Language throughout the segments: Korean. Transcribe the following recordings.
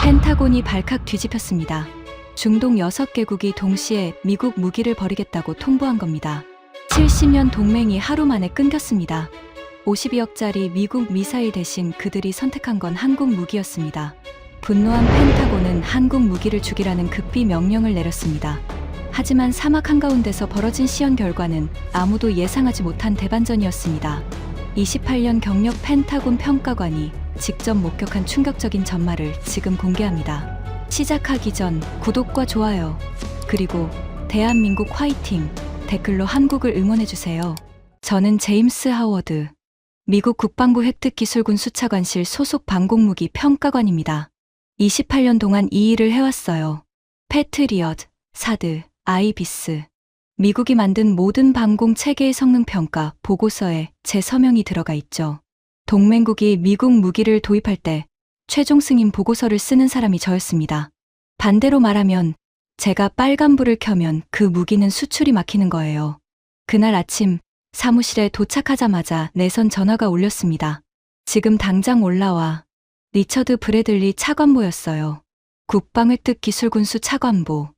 펜타곤이 발칵 뒤집혔습니다. 중동 6개국이 동시에 미국 무기를 버리겠다고 통보한 겁니다. 70년 동맹이 하루 만에 끊겼습니다. 52억짜리 미국 미사일 대신 그들이 선택한 건 한국 무기였습니다. 분노한 펜타곤은 한국 무기를 주기라는 급비 명령을 내렸습니다. 하지만 사막 한가운데서 벌어진 시연 결과는 아무도 예상하지 못한 대반전이었습니다. 28년 경력 펜타곤 평가관이 직접 목격한 충격적인 전말을 지금 공개합니다. 시작하기 전 구독과 좋아요, 그리고 대한민국 화이팅 댓글로 한국을 응원해주세요. 저는 제임스 하워드, 미국 국방부 획득기술군 수차관실 소속 방공무기 평가관입니다. 28년 동안 이 일을 해왔어요. 패트리엇, 사드, 아이비스. 미국이 만든 모든 방공 체계의 성능 평가 보고서에 제 서명이 들어가 있죠. 동맹국이 미국 무기를 도입할 때 최종 승인 보고서를 쓰는 사람이 저였습니다. 반대로 말하면 제가 빨간불을 켜면 그 무기는 수출이 막히는 거예요. 그날 아침 사무실에 도착하자마자 내선 전화가 울렸습니다. 지금 당장 올라와. 리처드 브래들리 차관보였어요. 국방획득기술군수 차관보.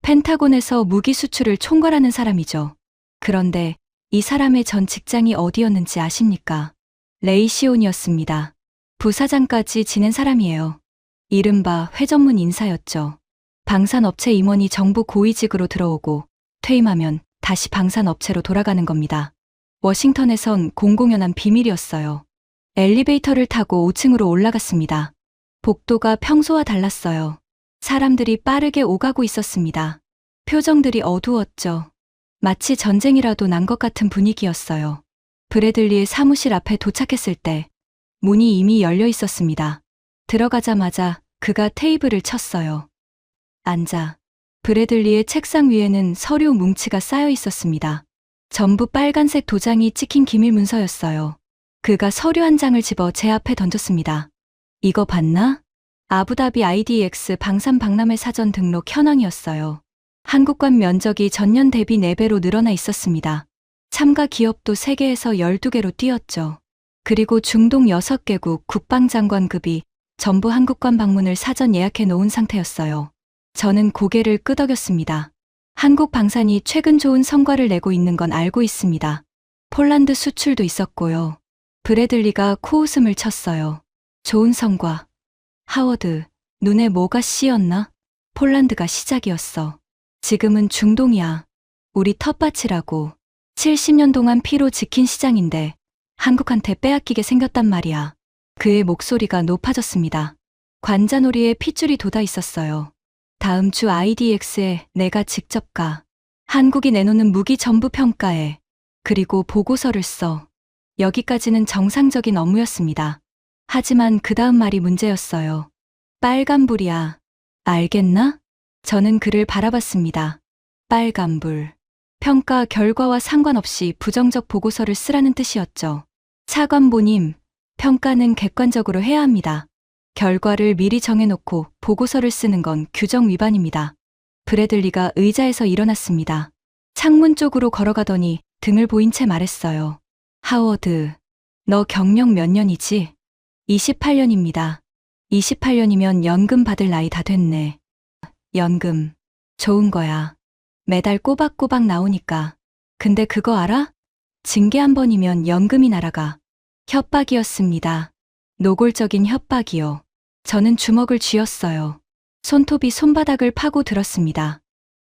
펜타곤에서 무기 수출을 총괄하는 사람이죠. 그런데 이 사람의 전 직장이 어디였는지 아십니까? 레이시온이었습니다. 부사장까지 지낸 사람이에요. 이른바 회전문 인사였죠. 방산업체 임원이 정부 고위직으로 들어오고 퇴임하면 다시 방산업체로 돌아가는 겁니다. 워싱턴에선 공공연한 비밀이었어요. 엘리베이터를 타고 5층으로 올라갔습니다. 복도가 평소와 달랐어요. 사람들이 빠르게 오가고 있었습니다. 표정들이 어두웠죠. 마치 전쟁이라도 난 것 같은 분위기였어요. 브래들리의 사무실 앞에 도착했을 때 문이 이미 열려 있었습니다. 들어가자마자 그가 테이블을 쳤어요. 앉아. 브래들리의 책상 위에는 서류 뭉치가 쌓여 있었습니다. 전부 빨간색 도장이 찍힌 기밀 문서였어요. 그가 서류 한 장을 집어 제 앞에 던졌습니다. 이거 봤나? 아부다비 IDX 방산 박람회 사전 등록 현황이었어요. 한국관 면적이 전년 대비 4배로 늘어나 있었습니다. 참가 기업도 3개에서 12개로 뛰었죠. 그리고 중동 6개국 국방장관급이 전부 한국관 방문을 사전 예약해 놓은 상태였어요. 저는 고개를 끄덕였습니다. 한국 방산이 최근 좋은 성과를 내고 있는 건 알고 있습니다. 폴란드 수출도 있었고요. 브래들리가 코웃음을 쳤어요. 좋은 성과. 하워드, 눈에 뭐가 씌었나? 폴란드가 시작이었어. 지금은 중동이야. 우리 텃밭이라고. 70년 동안 피로 지킨 시장인데 한국한테 빼앗기게 생겼단 말이야. 그의 목소리가 높아졌습니다. 관자놀이에 핏줄이 돋아 있었어요. 다음 주 IDX에 내가 직접 가. 한국이 내놓는 무기 전부 평가해. 그리고 보고서를 써. 여기까지는 정상적인 업무였습니다. 하지만 그 다음 말이 문제였어요. 빨간불이야. 알겠나? 저는 그를 바라봤습니다. 빨간불. 평가 결과와 상관없이 부정적 보고서를 쓰라는 뜻이었죠. 차관보님, 평가는 객관적으로 해야 합니다. 결과를 미리 정해놓고 보고서를 쓰는 건 규정 위반입니다. 브래들리가 의자에서 일어났습니다. 창문 쪽으로 걸어가더니 등을 보인 채 말했어요. 하워드, 너 경력 몇 년이지? 28년입니다. 28년이면 연금 받을 나이 다 됐네. 연금. 좋은 거야. 매달 꼬박꼬박 나오니까. 근데 그거 알아? 징계 한 번이면 연금이 날아가. 협박이었습니다. 노골적인 협박이요. 저는 주먹을 쥐었어요. 손톱이 손바닥을 파고 들었습니다.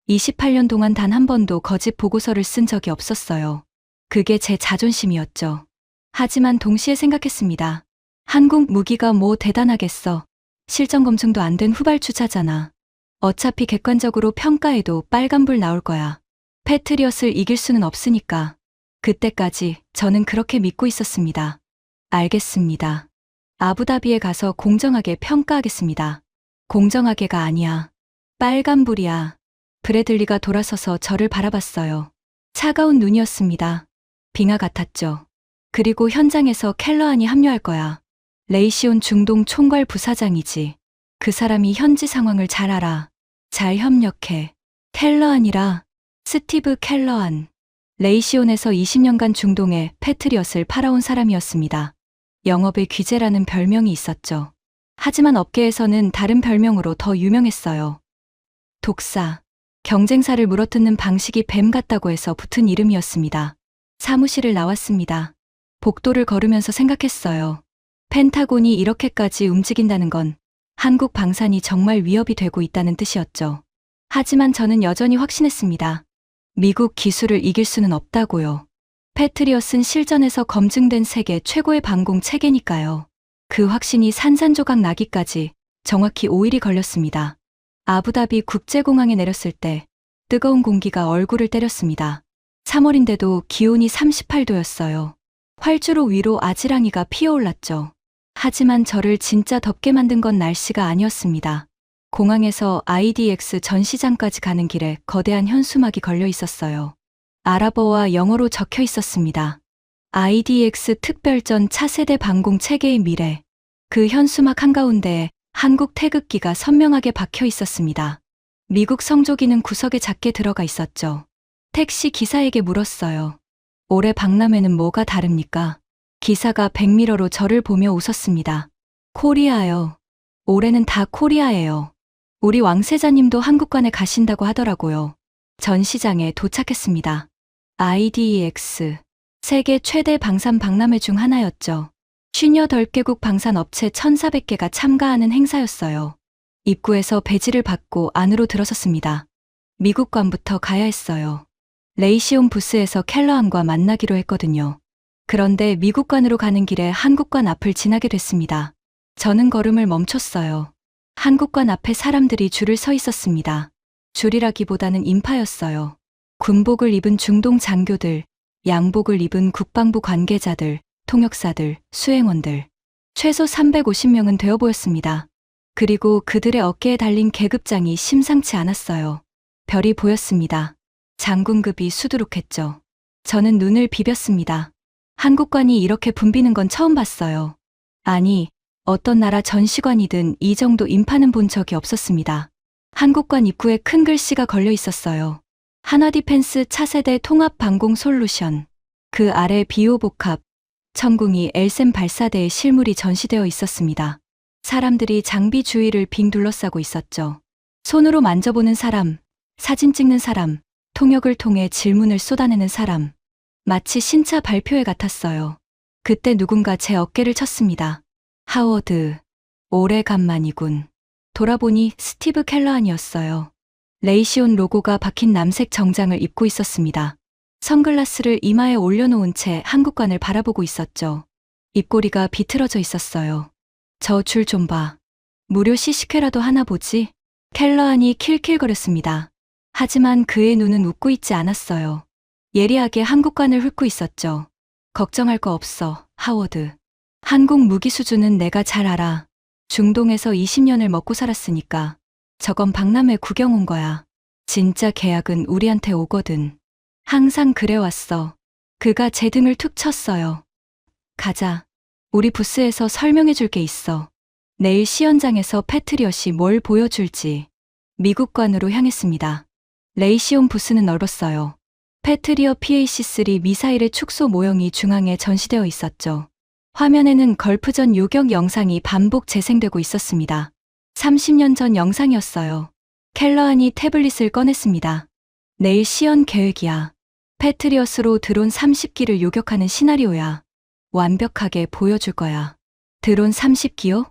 28년 동안 단 한 번도 거짓 보고서를 쓴 적이 없었어요. 그게 제 자존심이었죠. 하지만 동시에 생각했습니다. 한국 무기가 뭐 대단하겠어. 실전 검증도 안 된 후발주자잖아. 어차피 객관적으로 평가해도 빨간불 나올 거야. 패트리엇을 이길 수는 없으니까. 그때까지 저는 그렇게 믿고 있었습니다. 알겠습니다. 아부다비에 가서 공정하게 평가하겠습니다. 공정하게가 아니야. 빨간불이야. 브래들리가 돌아서서 저를 바라봤어요. 차가운 눈이었습니다. 빙하 같았죠. 그리고 현장에서 켈러안이 합류할 거야. 레이시온 중동 총괄 부사장이지. 그 사람이 현지 상황을 잘 알아. 잘 협력해. 켈러안이라. 스티브 켈러안. 레이시온에서 20년간 중동에 패트리엇을 팔아온 사람이었습니다. 영업의 귀재라는 별명이 있었죠. 하지만 업계에서는 다른 별명으로 더 유명했어요. 독사. 경쟁사를 물어뜯는 방식이 뱀 같다고 해서 붙은 이름이었습니다. 사무실을 나왔습니다. 복도를 걸으면서 생각했어요. 펜타곤이 이렇게까지 움직인다는 건 한국 방산이 정말 위협이 되고 있다는 뜻이었죠. 하지만 저는 여전히 확신했습니다. 미국 기술을 이길 수는 없다고요. 패트리엇은 실전에서 검증된 세계 최고의 방공 체계니까요. 그 확신이 산산조각 나기까지 정확히 5일이 걸렸습니다. 아부다비 국제공항에 내렸을 때 뜨거운 공기가 얼굴을 때렸습니다. 3월인데도 기온이 38도였어요. 활주로 위로 아지랑이가 피어올랐죠. 하지만 저를 진짜 덥게 만든 건 날씨가 아니었습니다. 공항에서 IDX 전시장까지 가는 길에 거대한 현수막이 걸려 있었어요. 아랍어와 영어로 적혀 있었습니다. IDX 특별전 차세대 방공 체계의 미래. 그 현수막 한가운데에 한국 태극기가 선명하게 박혀 있었습니다. 미국 성조기는 구석에 작게 들어가 있었죠. 택시 기사에게 물었어요. 올해 박람회는 뭐가 다릅니까? 기사가 백미러로 저를 보며 웃었습니다. 코리아요. 올해는 다 코리아예요. 우리 왕세자님도 한국관에 가신다고 하더라고요. 전시장에 도착했습니다. IDEX. 세계 최대 방산 박람회 중 하나였죠. 58개국 방산업체 1,400개가 참가하는 행사였어요. 입구에서 배지를 받고 안으로 들어섰습니다. 미국관부터 가야 했어요. 레이시온 부스에서 켈러안과 만나기로 했거든요. 그런데 미국관으로 가는 길에 한국관 앞을 지나게 됐습니다. 저는 걸음을 멈췄어요. 한국관 앞에 사람들이 줄을 서 있었습니다. 줄이라기보다는 인파였어요. 군복을 입은 중동 장교들, 양복을 입은 국방부 관계자들, 통역사들, 수행원들. 최소 350명은 되어 보였습니다. 그리고 그들의 어깨에 달린 계급장이 심상치 않았어요. 별이 보였습니다. 장군급이 수두룩했죠. 저는 눈을 비볐습니다. 한국관이 이렇게 붐비는 건 처음 봤어요. 아니, 어떤 나라 전시관이든 이 정도 인파는 본 적이 없었습니다. 한국관 입구에 큰 글씨가 걸려 있었어요. 한화디펜스 차세대 통합 방공 솔루션. 그 아래 비호복합, 천궁이 엘셈 발사대의 실물이 전시되어 있었습니다. 사람들이 장비 주위를 빙 둘러싸고 있었죠. 손으로 만져보는 사람, 사진 찍는 사람, 통역을 통해 질문을 쏟아내는 사람. 마치 신차 발표회 같았어요. 그때 누군가 제 어깨를 쳤습니다. 하워드, 오래간만이군. 돌아보니 스티브 켈러안이었어요. 레이시온 로고가 박힌 남색 정장을 입고 있었습니다. 선글라스를 이마에 올려놓은 채 한국관을 바라보고 있었죠. 입꼬리가 비틀어져 있었어요. 저 줄 좀 봐. 무료 시식회라도 하나 보지? 켈러안이 킬킬거렸습니다. 하지만 그의 눈은 웃고 있지 않았어요. 예리하게 한국관을 훑고 있었죠. 걱정할 거 없어, 하워드. 한국 무기 수준은 내가 잘 알아. 중동에서 20년을 먹고 살았으니까. 저건 박람회 구경 온 거야. 진짜 계약은 우리한테 오거든. 항상 그래왔어. 그가 제 등을 툭 쳤어요. 가자. 우리 부스에서 설명해 줄 게 있어. 내일 시연장에서 패트리엇이 뭘 보여줄지. 미국관으로 향했습니다. 레이시온 부스는 넓었어요. 패트리엇 PAC-3 미사일의 축소 모형이 중앙에 전시되어 있었죠. 화면에는 걸프전 요격 영상이 반복 재생되고 있었습니다. 30년 전 영상이었어요. 켈러안이 태블릿을 꺼냈습니다. 내일 시연 계획이야. 패트리엇으로 드론 30기를 요격하는 시나리오야. 완벽하게 보여줄 거야. 드론 30기요?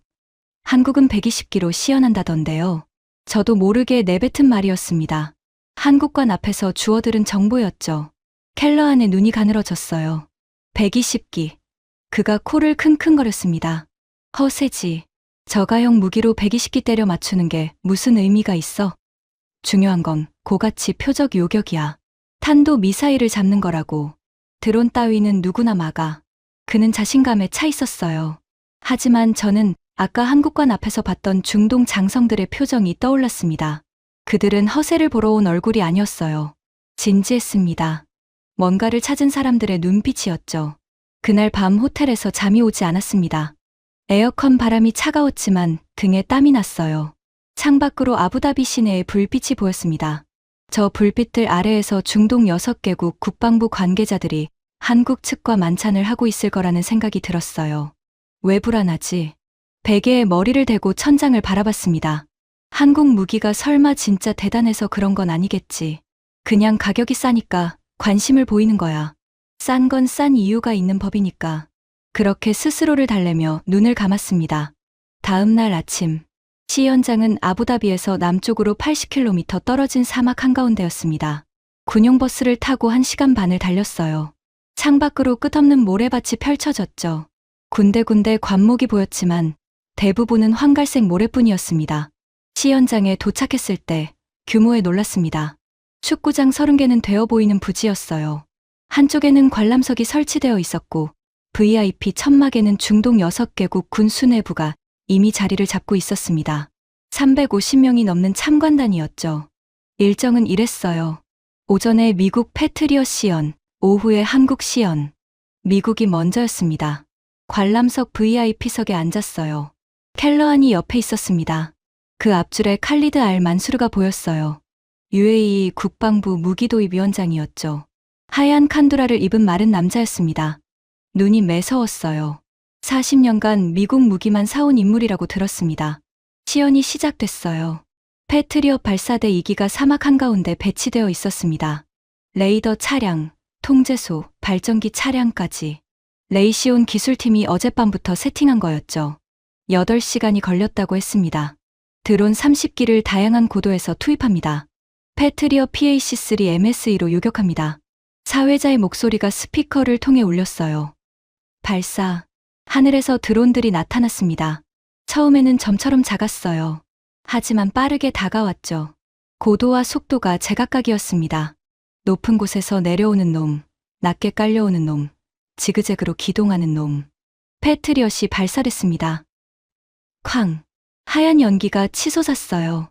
한국은 120기로 시연한다던데요. 저도 모르게 내뱉은 말이었습니다. 한국관 앞에서 주워들은 정보였죠. 켈러안의 눈이 가늘어졌어요. 120기. 그가 코를 킁킁거렸습니다. 허세지. 저가형 무기로 120기 때려 맞추는 게 무슨 의미가 있어? 중요한 건 고가치 표적 요격이야. 탄도 미사일을 잡는 거라고. 드론 따위는 누구나 막아. 그는 자신감에 차 있었어요. 하지만 저는 아까 한국관 앞에서 봤던 중동 장성들의 표정이 떠올랐습니다. 그들은 허세를 보러 온 얼굴이 아니었어요. 진지했습니다. 뭔가를 찾은 사람들의 눈빛이었죠. 그날 밤 호텔에서 잠이 오지 않았습니다. 에어컨 바람이 차가웠지만 등에 땀이 났어요. 창밖으로 아부다비 시내의 불빛이 보였습니다. 저 불빛들 아래에서 중동 6개국 국방부 관계자들이 한국 측과 만찬을 하고 있을 거라는 생각이 들었어요. 왜 불안하지? 베개에 머리를 대고 천장을 바라봤습니다. 한국 무기가 설마 진짜 대단해서 그런 건 아니겠지. 그냥 가격이 싸니까 관심을 보이는 거야. 싼 건 싼 이유가 있는 법이니까. 그렇게 스스로를 달래며 눈을 감았습니다. 다음 날 아침, 시연장은 아부다비에서 남쪽으로 80km 떨어진 사막 한가운데였습니다. 군용버스를 타고 1시간 반을 달렸어요. 창밖으로 끝없는 모래밭이 펼쳐졌죠. 군데군데 관목이 보였지만 대부분은 황갈색 모래뿐이었습니다. 시연장에 도착했을 때 규모에 놀랐습니다. 축구장 30개는 되어 보이는 부지였어요. 한쪽에는 관람석이 설치되어 있었고 VIP 천막에는 중동 6개국 군 수뇌부가 이미 자리를 잡고 있었습니다. 350명이 넘는 참관단이었죠. 일정은 이랬어요. 오전에 미국 패트리엇 시연, 오후에 한국 시연. 미국이 먼저였습니다. 관람석 VIP석에 앉았어요. 켈러안이 옆에 있었습니다. 그 앞줄에 칼리드 알 만수르가 보였어요. UAE 국방부 무기도입위원장이었죠. 하얀 칸두라를 입은 마른 남자였습니다. 눈이 매서웠어요. 40년간 미국 무기만 사온 인물이라고 들었습니다. 시연이 시작됐어요. 패트리엇 발사대 2기가 사막 한가운데 배치되어 있었습니다. 레이더 차량, 통제소, 발전기 차량까지. 레이시온 기술팀이 어젯밤부터 세팅한 거였죠. 8시간이 걸렸다고 했습니다. 드론 30기를 다양한 고도에서 투입합니다. 패트리엇 PAC-3 MSE로 요격합니다. 사회자의 목소리가 스피커를 통해 울렸어요. 발사. 하늘에서 드론들이 나타났습니다. 처음에는 점처럼 작았어요. 하지만 빠르게 다가왔죠. 고도와 속도가 제각각이었습니다. 높은 곳에서 내려오는 놈, 낮게 깔려오는 놈, 지그재그로 기동하는 놈. 패트리엇이 발사됐습니다. 쾅! 하얀 연기가 치솟았어요.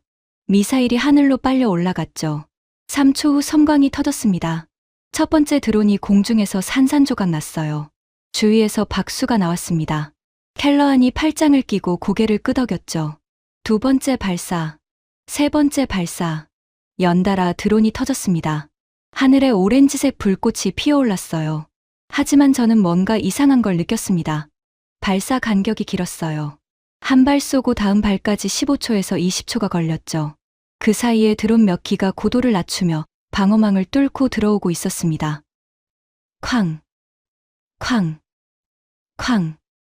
미사일이 하늘로 빨려 올라갔죠. 3초 후 섬광이 터졌습니다. 첫 번째 드론이 공중에서 산산조각 났어요. 주위에서 박수가 나왔습니다. 켈러안이 팔짱을 끼고 고개를 끄덕였죠. 두 번째 발사, 세 번째 발사. 연달아 드론이 터졌습니다. 하늘에 오렌지색 불꽃이 피어올랐어요. 하지만 저는 뭔가 이상한 걸 느꼈습니다. 발사 간격이 길었어요. 한 발 쏘고 다음 발까지 15초에서 20초가 걸렸죠. 그 사이에 드론 몇 기가 고도를 낮추며 방어망을 뚫고 들어오고 있었습니다. 쾅, 쾅, 쾅.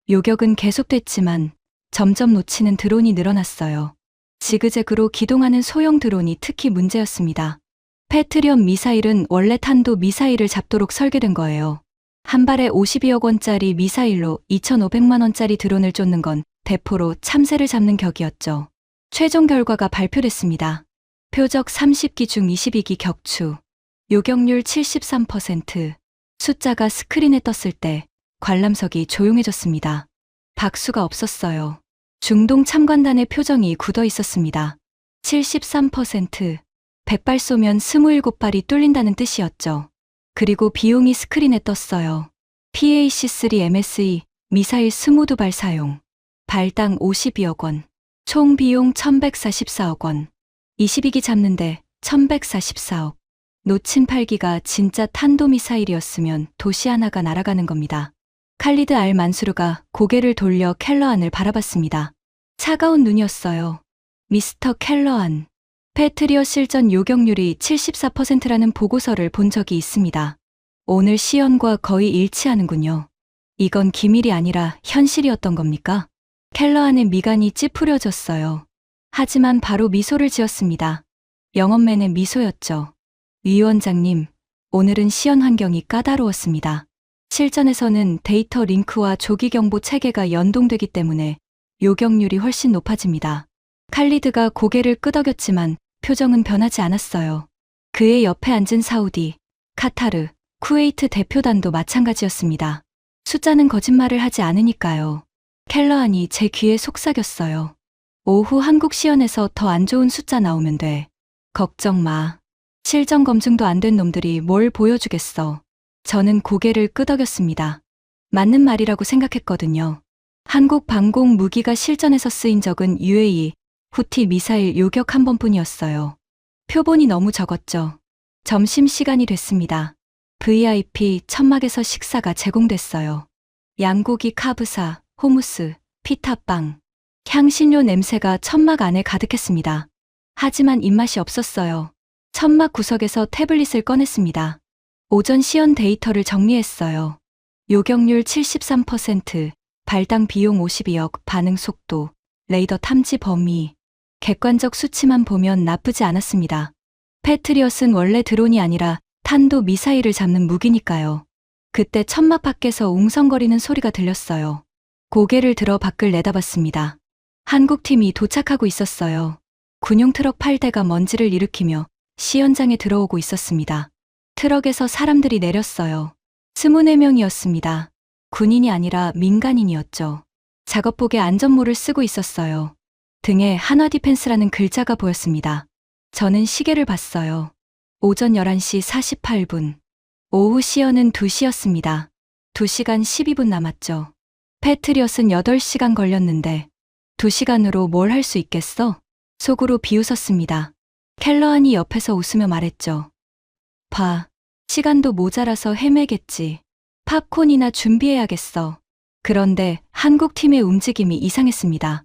요격은 계속됐지만 점점 놓치는 드론이 늘어났어요. 지그재그로 기동하는 소형 드론이 특히 문제였습니다. 패트리엇 미사일은 원래 탄도 미사일을 잡도록 설계된 거예요. 한 발에 52억 원짜리 미사일로 2,500만 원짜리 드론을 쫓는 건 대포로 참새를 잡는 격이었죠. 최종 결과가 발표됐습니다. 표적 30기 중 22기 격추, 요격률 73%. 숫자가 스크린에 떴을 때 관람석이 조용해졌습니다. 박수가 없었어요. 중동 참관단의 표정이 굳어 있었습니다. 73%. 100발 쏘면 27발이 뚫린다는 뜻이었죠. 그리고 비용이 스크린에 떴어요. PAC-3 MSE 미사일 22발 사용. 발당 52억 원. 총 비용 1144억 원. 22기 잡는데 1144억. 놓친 8기가 진짜 탄도미사일이었으면 도시 하나가 날아가는 겁니다. 칼리드 알 만수르가 고개를 돌려 켈러안을 바라봤습니다. 차가운 눈이었어요. 미스터 켈러안. 패트리엇 실전 요격률이 74%라는 보고서를 본 적이 있습니다. 오늘 시연과 거의 일치하는군요. 이건 기밀이 아니라 현실이었던 겁니까? 켈러안의 미간이 찌푸려졌어요. 하지만 바로 미소를 지었습니다. 영업맨의 미소였죠. 위원장님, 오늘은 시연 환경이 까다로웠습니다. 실전에서는 데이터 링크와 조기 경보 체계가 연동되기 때문에 요격률이 훨씬 높아집니다. 칼리드가 고개를 끄덕였지만 표정은 변하지 않았어요. 그의 옆에 앉은 사우디, 카타르, 쿠웨이트 대표단도 마찬가지였습니다. 숫자는 거짓말을 하지 않으니까요. 켈러안이 제 귀에 속삭였어요. 오후 한국 시연에서 더 안 좋은 숫자 나오면 돼. 걱정 마. 실전 검증도 안 된 놈들이 뭘 보여주겠어. 저는 고개를 끄덕였습니다. 맞는 말이라고 생각했거든요. 한국 방공 무기가 실전에서 쓰인 적은 UAE, 후티 미사일 요격 한 번뿐이었어요. 표본이 너무 적었죠. 점심시간이 됐습니다. VIP 천막에서 식사가 제공됐어요. 양고기 카브사, 호무스, 피타빵, 향신료 냄새가 천막 안에 가득했습니다. 하지만 입맛이 없었어요. 천막 구석에서 태블릿을 꺼냈습니다. 오전 시연 데이터를 정리했어요. 요격률 73%, 발당 비용 52억, 반응 속도, 레이더 탐지 범위, 객관적 수치만 보면 나쁘지 않았습니다. 패트리엇은 원래 드론이 아니라 탄도 미사일을 잡는 무기니까요. 그때 천막 밖에서 웅성거리는 소리가 들렸어요. 고개를 들어 밖을 내다봤습니다. 한국팀이 도착하고 있었어요. 군용 트럭 8대가 먼지를 일으키며 시연장에 들어오고 있었습니다. 트럭에서 사람들이 내렸어요. 24명이었습니다. 군인이 아니라 민간인이었죠. 작업복에 안전모를 쓰고 있었어요. 등에 한화 디펜스라는 글자가 보였습니다. 저는 시계를 봤어요. 오전 11시 48분. 오후 시연은 2시였습니다. 2시간 12분 남았죠. 패트리엇은 8시간 걸렸는데 2시간으로 뭘 할 수 있겠어? 속으로 비웃었습니다. 켈러안이 옆에서 웃으며 말했죠. 봐, 시간도 모자라서 헤매겠지. 팝콘이나 준비해야겠어. 그런데 한국팀의 움직임이 이상했습니다.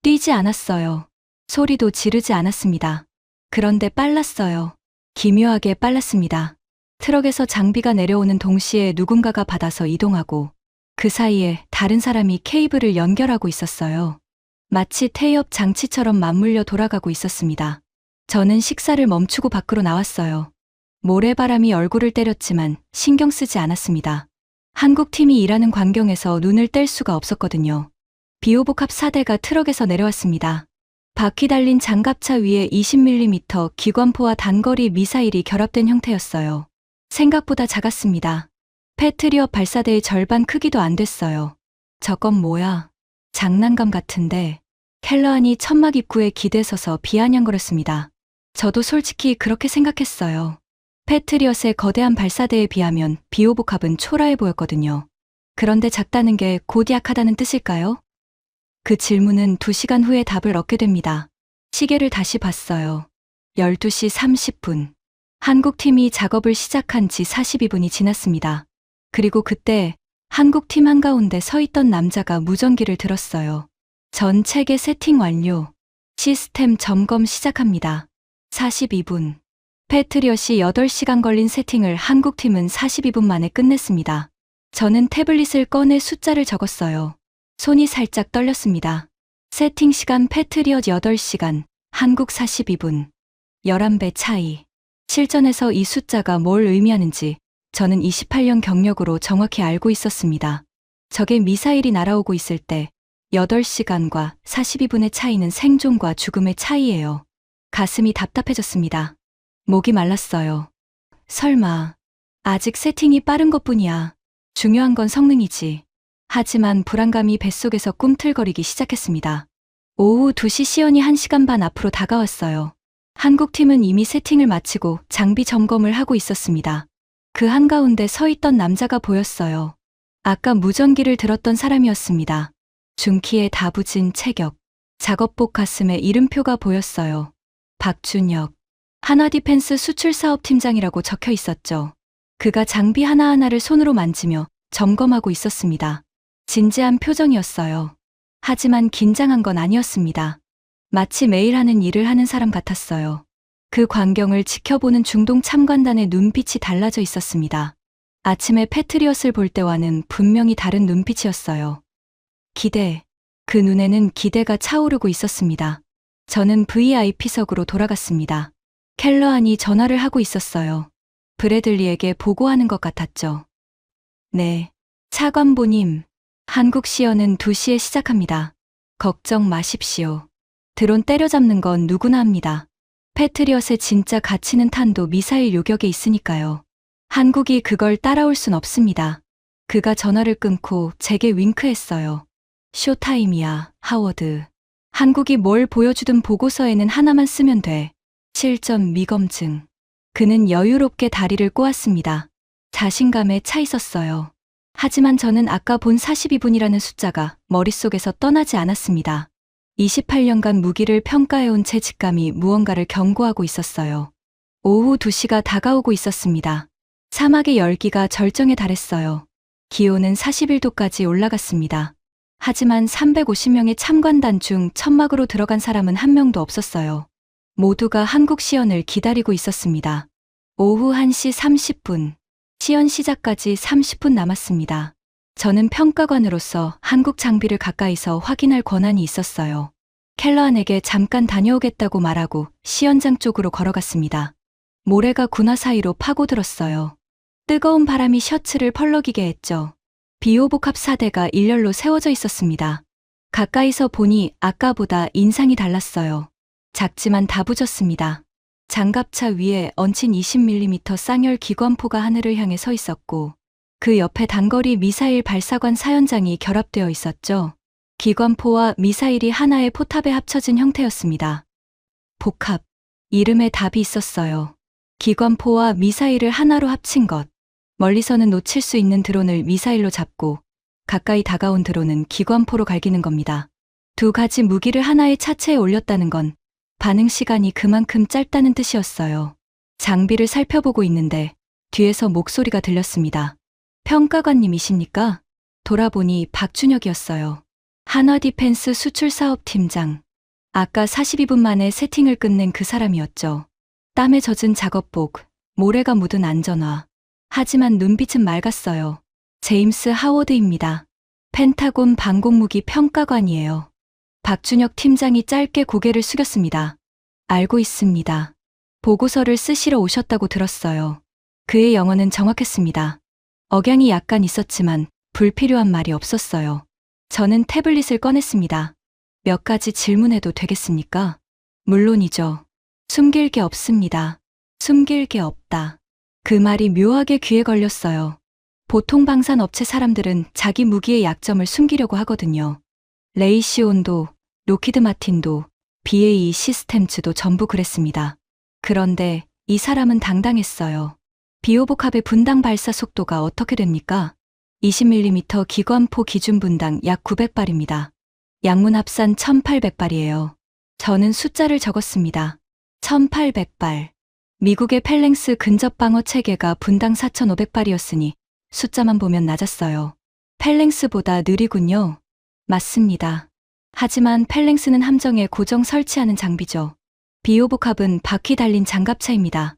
뛰지 않았어요. 소리도 지르지 않았습니다. 그런데 빨랐어요. 기묘하게 빨랐습니다. 트럭에서 장비가 내려오는 동시에 누군가가 받아서 이동하고 그 사이에 다른 사람이 케이블을 연결하고 있었어요. 마치 태엽 장치처럼 맞물려 돌아가고 있었습니다. 저는 식사를 멈추고 밖으로 나왔어요. 모래바람이 얼굴을 때렸지만 신경 쓰지 않았습니다. 한국팀이 일하는 광경에서 눈을 뗄 수가 없었거든요. 비오복합 4대가 트럭에서 내려왔습니다. 바퀴 달린 장갑차 위에 20mm 기관포와 단거리 미사일이 결합된 형태였어요. 생각보다 작았습니다. 패트리엇 발사대의 절반 크기도 안 됐어요. 저건 뭐야? 장난감 같은데. 켈러안이 천막 입구에 기대서서 비아냥거렸습니다. 저도 솔직히 그렇게 생각했어요. 패트리엇의 거대한 발사대에 비하면 비오복합은 초라해 보였거든요. 그런데 작다는 게 곧 약하다는 뜻일까요? 그 질문은 2시간 후에 답을 얻게 됩니다. 시계를 다시 봤어요. 12시 30분. 한국팀이 작업을 시작한 지 42분이 지났습니다. 그리고 그때 한국팀 한가운데 서 있던 남자가 무전기를 들었어요. 전 체계 세팅 완료. 시스템 점검 시작합니다. 42분. 패트리엇이 8시간 걸린 세팅을 한국팀은 42분 만에 끝냈습니다. 저는 태블릿을 꺼내 숫자를 적었어요. 손이 살짝 떨렸습니다. 세팅 시간 패트리엇 8시간, 한국 42분. 11배 차이. 실전에서 이 숫자가 뭘 의미하는지 저는 28년 경력으로 정확히 알고 있었습니다. 적의 미사일이 날아오고 있을 때 8시간과 42분의 차이는 생존과 죽음의 차이예요. 가슴이 답답해졌습니다. 목이 말랐어요. 설마, 아직 세팅이 빠른 것뿐이야. 중요한 건 성능이지. 하지만 불안감이 뱃속에서 꿈틀거리기 시작했습니다. 오후 2시 시연이 1시간 반 앞으로 다가왔어요. 한국팀은 이미 세팅을 마치고 장비 점검을 하고 있었습니다. 그 한가운데 서 있던 남자가 보였어요. 아까 무전기를 들었던 사람이었습니다. 중키의 다부진 체격, 작업복 가슴에 이름표가 보였어요. 박준혁, 한화디펜스 수출사업팀장이라고 적혀 있었죠. 그가 장비 하나하나를 손으로 만지며 점검하고 있었습니다. 진지한 표정이었어요. 하지만 긴장한 건 아니었습니다. 마치 매일 하는 일을 하는 사람 같았어요. 그 광경을 지켜보는 중동 참관단의 눈빛이 달라져 있었습니다. 아침에 패트리엇을 볼 때와는 분명히 다른 눈빛이었어요. 기대. 그 눈에는 기대가 차오르고 있었습니다. 저는 VIP석으로 돌아갔습니다. 켈러안이 전화를 하고 있었어요. 브래들리에게 보고하는 것 같았죠. 네. 차관보님. 한국 시연은 2시에 시작합니다. 걱정 마십시오. 드론 때려잡는 건 누구나 합니다. 패트리엇의 진짜 가치는 탄도 미사일 요격에 있으니까요. 한국이 그걸 따라올 순 없습니다. 그가 전화를 끊고 제게 윙크했어요. 쇼타임이야, 하워드. 한국이 뭘 보여주든 보고서에는 하나만 쓰면 돼. 실전 미검증. 그는 여유롭게 다리를 꼬았습니다. 자신감에 차 있었어요. 하지만 저는 아까 본 42분이라는 숫자가 머릿속에서 떠나지 않았습니다. 28년간 무기를 평가해온 제 직감이 무언가를 경고하고 있었어요. 오후 2시가 다가오고 있었습니다. 사막의 열기가 절정에 달했어요. 기온은 41도까지 올라갔습니다. 하지만 350명의 참관단 중 천막으로 들어간 사람은 한 명도 없었어요. 모두가 한국 시연을 기다리고 있었습니다. 오후 1시 30분. 시연 시작까지 30분 남았습니다. 저는 평가관으로서 한국 장비를 가까이서 확인할 권한이 있었어요. 켈러안에게 잠깐 다녀오겠다고 말하고 시연장 쪽으로 걸어갔습니다. 모래가 군화 사이로 파고들었어요. 뜨거운 바람이 셔츠를 펄럭이게 했죠. 비호복합 사대가 일렬로 세워져 있었습니다. 가까이서 보니 아까보다 인상이 달랐어요. 작지만 다부졌습니다. 장갑차 위에 얹힌 20mm 쌍열 기관포가 하늘을 향해 서 있었고 그 옆에 단거리 미사일 발사관 사연장이 결합되어 있었죠. 기관포와 미사일이 하나의 포탑에 합쳐진 형태였습니다. 복합. 이름에 답이 있었어요. 기관포와 미사일을 하나로 합친 것. 멀리서는 놓칠 수 있는 드론을 미사일로 잡고 가까이 다가온 드론은 기관포로 갈기는 겁니다. 두 가지 무기를 하나의 차체에 올렸다는 건 반응 시간이 그만큼 짧다는 뜻이었어요. 장비를 살펴보고 있는데 뒤에서 목소리가 들렸습니다. 평가관님이십니까? 돌아보니 박준혁이었어요. 한화디펜스 수출사업팀장. 아까 42분 만에 세팅을 끝낸 그 사람이었죠. 땀에 젖은 작업복, 모래가 묻은 안전화. 하지만 눈빛은 맑았어요. 제임스 하워드입니다. 펜타곤 방공무기 평가관이에요. 박준혁 팀장이 짧게 고개를 숙였습니다. 알고 있습니다. 보고서를 쓰시러 오셨다고 들었어요. 그의 영어는 정확했습니다. 억양이 약간 있었지만 불필요한 말이 없었어요. 저는 태블릿을 꺼냈습니다. 몇 가지 질문해도 되겠습니까? 물론이죠. 숨길 게 없습니다. 숨길 게 없다. 그 말이 묘하게 귀에 걸렸어요. 보통 방산업체 사람들은 자기 무기의 약점을 숨기려고 하거든요. 레이시온도, 로키드 마틴도, BAE 시스템즈도 전부 그랬습니다. 그런데 이 사람은 당당했어요. 비호복합의 분당 발사 속도가 어떻게 됩니까? 20mm 기관포 기준 분당 약 900발입니다. 양문 합산 1800발이에요. 저는 숫자를 적었습니다. 1800발. 미국의 펠랭스 근접 방어 체계가 분당 4500발이었으니 숫자만 보면 낮았어요. 펠랭스보다 느리군요. 맞습니다. 하지만 펠랭스는 함정에 고정 설치하는 장비죠. 비호복합은 바퀴 달린 장갑차입니다.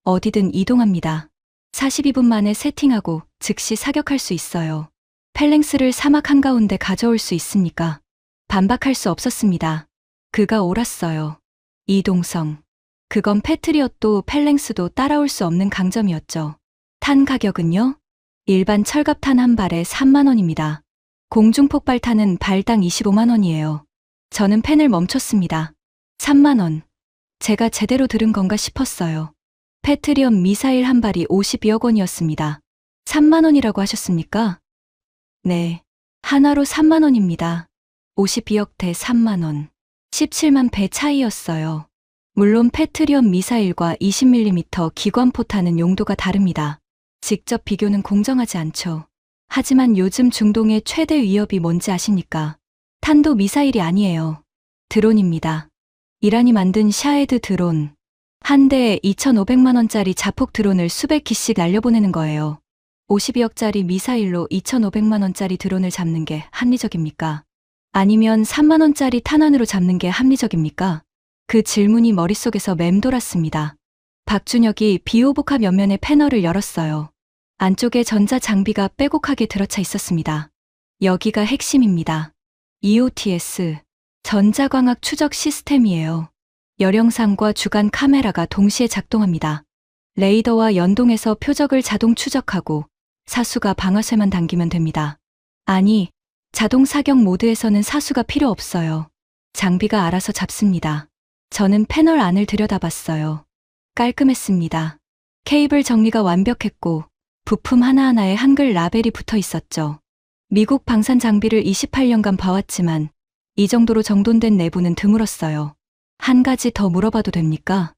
어디든 이동합니다. 42분 만에 세팅하고 즉시 사격할 수 있어요. 펠랭스를 사막 한가운데 가져올 수 있습니까? 반박할 수 없었습니다. 그가 옳았어요. 이동성. 그건 패트리엇도 펠랭스도 따라올 수 없는 강점이었죠. 탄 가격은요? 일반 철갑탄 한 발에 3만 원입니다. 공중폭발탄은 발당 25만 원이에요. 저는 펜을 멈췄습니다. 3만 원. 제가 제대로 들은 건가 싶었어요. 패트리엇 미사일 한 발이 52억 원이었습니다. 3만 원이라고 하셨습니까? 네. 하나로 3만 원입니다. 52억 대 3만 원. 17만 배 차이였어요. 물론 패트리엇 미사일과 20mm 기관포탄은 용도가 다릅니다. 직접 비교는 공정하지 않죠. 하지만 요즘 중동의 최대 위협이 뭔지 아십니까? 탄도 미사일이 아니에요. 드론입니다. 이란이 만든 샤헤드 드론. 한 대에 2,500만 원짜리 자폭 드론을 수백 기씩 날려보내는 거예요. 52억짜리 미사일로 2,500만 원짜리 드론을 잡는 게 합리적입니까? 아니면 3만 원짜리 탄환으로 잡는 게 합리적입니까? 그 질문이 머릿속에서 맴돌았습니다. 박준혁이 비호복합 옆면의 패널을 열었어요. 안쪽에 전자 장비가 빼곡하게 들어차 있었습니다. 여기가 핵심입니다. EOTS, 전자광학 추적 시스템이에요. 열영상과 주간 카메라가 동시에 작동합니다. 레이더와 연동해서 표적을 자동 추적하고 사수가 방아쇠만 당기면 됩니다. 아니, 자동 사격 모드에서는 사수가 필요 없어요. 장비가 알아서 잡습니다. 저는 패널 안을 들여다봤어요. 깔끔했습니다. 케이블 정리가 완벽했고 부품 하나하나에 한글 라벨이 붙어 있었죠. 미국 방산 장비를 28년간 봐왔지만 이 정도로 정돈된 내부는 드물었어요. 한 가지 더 물어봐도 됩니까?